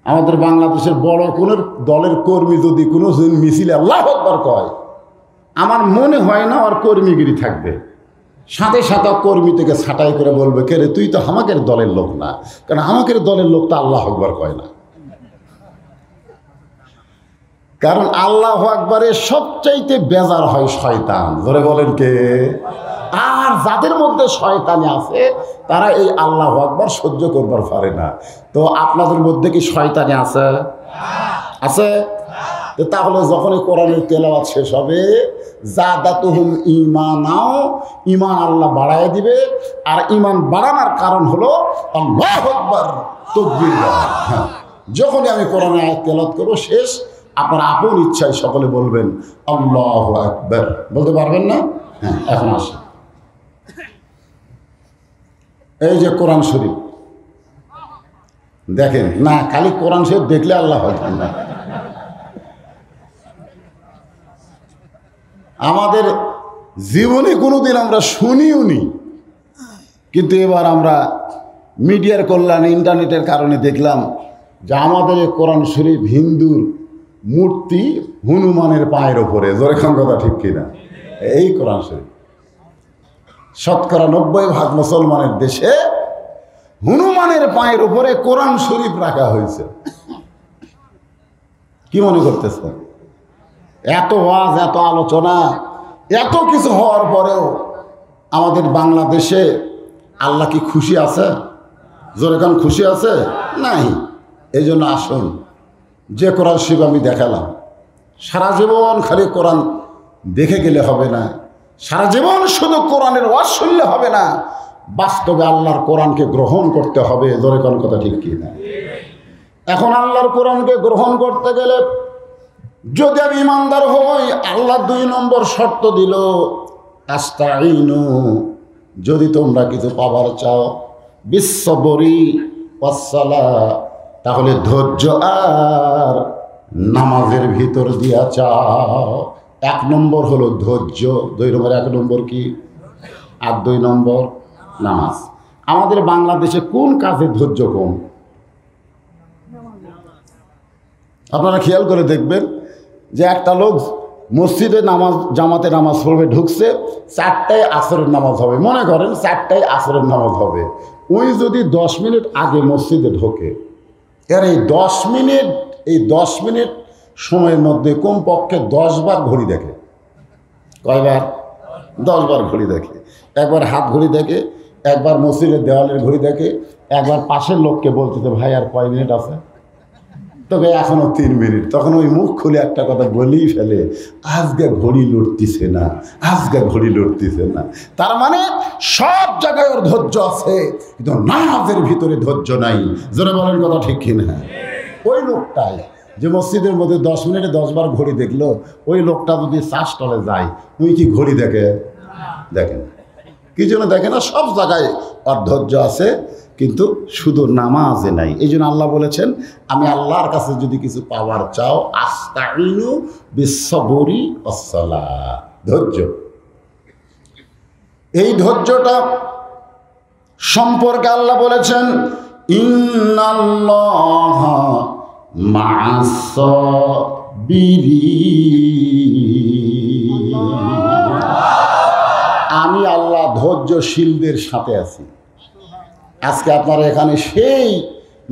আমাদের বাংলাদেশের বড় কোন দলের কর্মী যদি কোনো মিছিলে আল্লাহু আকবার কয়, আমার মনে হয় না ওর কর্মীগিরি থাকবে। সাথে সাথে কর্মী থেকে ছাঁটাই করে বলবে, কে রে, তুই তো আমাদের দলের লোক না, কারণ আমাদের দলের লোক তো আল্লাহু আকবার কয় না। কারণ আল্লাহু আকবারে সবচাইতে বেজার হয় শয়তান। ধরে বলেন কে? আর যাদের মধ্যে শয়তানি আছে তারা এই আল্লাহু আকবার সহ্য করবার পারে না। তো আপনাদের মধ্যে কি শয়তানি আছে? আছে? তাহলে যখনই কোরআনের তেলাওয়াত শেষ হবে, জাদাতুহুম ঈমানাও, ঈমান আল্লাহ বাড়ায় দিবে। আর ঈমান বাড়ানোর কারণ হলো আল্লাহু আকবার, তাকবীর দেওয়া। হ্যাঁ, যখনই আমি কোরআনের আয়াত তেলাওয়াত করব, শেষ আপনার আপন ইচ্ছায় সকলে বলবেন আল্লাহু আকবার। বলতে পারবেন না? হ্যাঁ, এখন আসেন, এই যে কোরআন শরীফ দেখেন না, খালি কোরআন শরীফ দেখলে আল্লাহ আকবার না। আমাদের জীবনে কোনোদিন আমরা শুনিও নি, কিন্তু এবার আমরা মিডিয়ার কল্যাণে, ইন্টারনেটের কারণে দেখলাম যে আমাদের এই কোরআন শরীফ হিন্দুর মূর্তি হনুমানের পায়ের ওপরে। জোরে খান কথা ঠিক কিনা? এই কোরআন শরীফ শতকরা 90% মুসলমানের দেশে হনুমানের পায়ের উপরে কোরআন শরীফ রাখা হয়েছে। কি মনে করতেছে? এত ওয়াজ, এত আলোচনা, এত কিছু হওয়ার পরেও আমাদের বাংলাদেশে আল্লাহ কি খুশি আছে? জোরে খান খুশি আছে? নাই। এই জন্য আসুন, যে কোরআন শরীফ আমি দেখালাম, সারা জীবন খালি কোরআন দেখে গেলে হবে না, সারা জীবন শুধু কোরআনের ওয়াজ শুনলে হবে না, বাস্তবে আল্লাহর কোরআনকে গ্রহণ করতে হবে। জোরে কোন কথা ঠিক কি না? এখন আল্লাহর কোরআনকে গ্রহণ করতে গেলে যদি আমি ইমানদার হই, আল্লাহ 2 নম্বর শর্ত দিল, আস্তাইনু, যদি তোমরা কিছু পাবার চাও, বিশ্ববরি ওয়াসসালাহ, তাহলে ধৈর্য আর নামাজের ভিতর দিয়া চাও। 1 নম্বর হলো ধৈর্য, 2 নম্বর, 1 নম্বর কি আর 2 নম্বর নামাজ। আমাদের বাংলাদেশে কোন কাজে ধৈর্য কম? আপনারা খেয়াল করে দেখবেন যে একটা লোক মসজিদে জামাতে নামাজ পড়বে, ঢুকছে, 4টায় আসরের নামাজ হবে, মনে করেন 4টায় আসরের নামাজ হবে, ওই যদি 10 মিনিট আগে মসজিদে ঢোকে, এর এই 10 মিনিট সময়ের মধ্যে কমপক্ষে 10 বার ঘড়ি দেখে। কয়বার? 10 বার ঘড়ি দেখে। একবার হাত ঘড়ি দেখে, একবার মসজিদের দেওয়ালের ঘড়ি দেখে, একবার পাশের লোককে বলতেছে, ভাই আর কয় মিনিট আছে? তবে এখনো 3 মিনিট। তখন ওই মুখ খুলে একটা কথা বলেই ফেলে, আজকে ঘড়ি লড়তিছে না, আজকে ঘড়ি লড়তিছে না। তার মানে সব জায়গায় ওর ধৈর্য আছে, কিন্তু নামাজের ভিতরে ধৈর্য নাই। জোরে বলেন কথা ঠিক কিনা? ওই লোকটাই যে মসজিদের মধ্যে 10 মিনিটে 10 বার ঘড়ি দেখলো, ওই লোকটা যদি চা স্টলে যায়, ওই কি ঘড়ি দেখে? দেখেন কি জন্য দেখে না? সব জায়গায় ওর ধৈর্য আছে, কিন্তু শুধু নামাজে নাই। এই জন্য আল্লাহ বলেছেন, আমি আল্লাহর কাছে যদি কিছু পাওয়ার চাও, আস্তাইনু বিসসবরি ওয়াসসালাহ, ধৈর্য। এই ধৈর্যটা সম্পর্কে আল্লাহ বলেছেন, ইন্নাল্লাহা মা'আস সাবিরিন, আমি আল্লাহ ধৈর্যশীলদের সাথে আছি। আজকে আপনারা এখানে সেই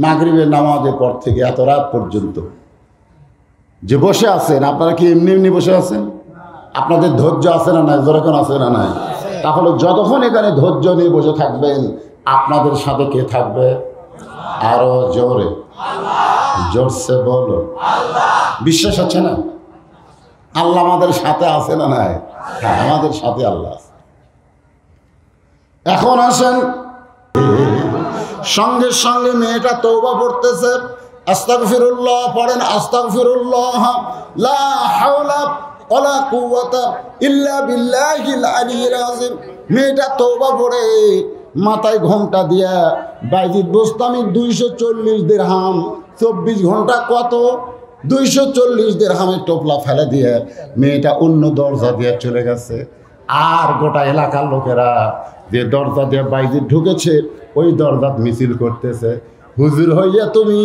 মাগরিবের নামাজের পর থেকে এত রাত পর্যন্ত যে বসে আছেন, আপনারা কি এমনি এমনি বসে আছেন? আপনাদের ধৈর্য আছে না নাই? যেরকম আছে না নাই? তাহলে যতক্ষণ এখানে ধৈর্য নিয়ে বসে থাকবেন, আপনাদের সাথে কে থাকবে? আরো জোরে, জোরসে বলো, বিশ্বাস হচ্ছে না? আল্লাহ আমাদের সাথে আছে না নাই? হ্যাঁ, আমাদের সাথে আল্লাহ আছে। এখন আসেন, সঙ্গে সঙ্গে মেয়েটা তওবা পড়তেছে, আস্তাগফিরুল্লাহ পড়েন, আস্তাগফিরুল্লাহ লা হাওলা ওয়ালা কুওয়াতা ইল্লা বিল্লাহিল আলিয়্যিল আযীম। মেয়েটা তওবা পড়ে মাথায় ঘোমটা দিয়া বাইজিদ বোস্তামি 240 দিরহাম, 24 ঘন্টা কত? 240 দিরহামের টোপলা ফেলে দিয়ে মেয়েটা অন্য দরজা দিয়ে চলে গেছে। আর গোটা এলাকার লোকেরা যে দরজা দিয়ে বাইজিদ ঢুকেছে ওই দরজা মিছিল করতেছে, হুজুর হইয়া তুমি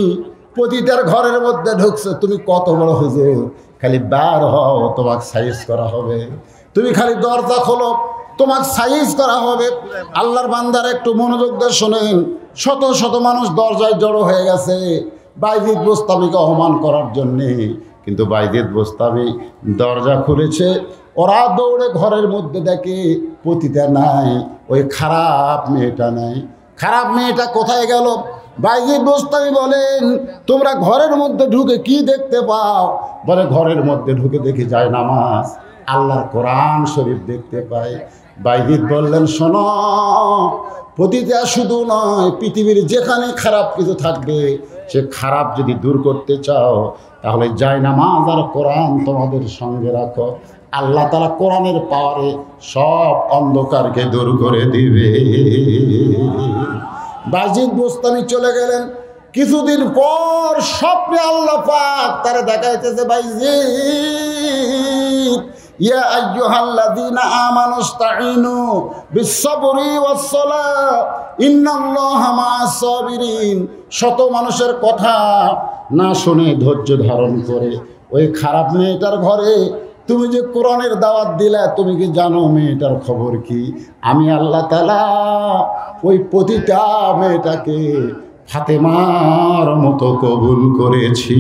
পতিতার ঘরের মধ্যে ঢুকছো, তুমি কত বড় হুজুর, খালি বার হও তোমাকে সাইজ করা হবে, তুমি খালি দরজা খোলো তোমাকে সাইজ করা হবে। আল্লাহর বান্দার একটু মনোযোগ দিয়ে শোনেন, শত শত মানুষ দরজায় জড়ো হয়ে গেছে বাইজিদ বোস্তামিকে অপমান করার জন্যে, কিন্তু বাইজিদ বোস্তামি দরজা খুলেছে, ওরা দৌড়ে ঘরের মধ্যে দেখে পতিতা নাই, ওই খারাপ মেয়েটা নাই। খারাপ মেয়েটা কোথায় গেল? বাইজিদ বোস্তামি বলেন, তোমরা ঘরের মধ্যে ঢুকে কি দেখতে পাও? বলে, ঘরের মধ্যে ঢুকে দেখি যায় নামাজ, আল্লাহর কোরআন শরীফ দেখতে পাই। বাইজিদ বললেন, শোনো, পতিতা শুধু নয়, পৃথিবীর যেখানে খারাপ কিছু থাকবে সে খারাপ যদি দূর করতে চাও তাহলে যায় নামাজ আর কোরআন তোমাদের সঙ্গে রাখো, আল্লাহ তাআলা কোরআনের পাওয়ারে সব অন্ধকারকে দূর করে দিবে। বাইজিদ বোস্তামি চলে গেলেন। কিছুদিন পর স্বপ্নে আল্লাহ পাক তারা দেখাইতেছে, বাইজিদ ইয়া আইয়ুহাল্লাযীনা আমানুস্তাঈনু বিস-সাবরি ওয়াস-সালাহ ইন্নাল্লাহা মা'আস সাবিরিন। শত মানুষের কথা না শুনে ধৈর্য ধারণ করে ওই খারাপ মেয়েটার ঘরে তুমি যে কোরআনের দাওয়াত দিলে, তুমি কি জানো মেয়েটার খবর কি? আমি আল্লাহ তাআলা ওই প্রতিটা মেয়েটাকে ফাতেমার মতো কবুল করেছি।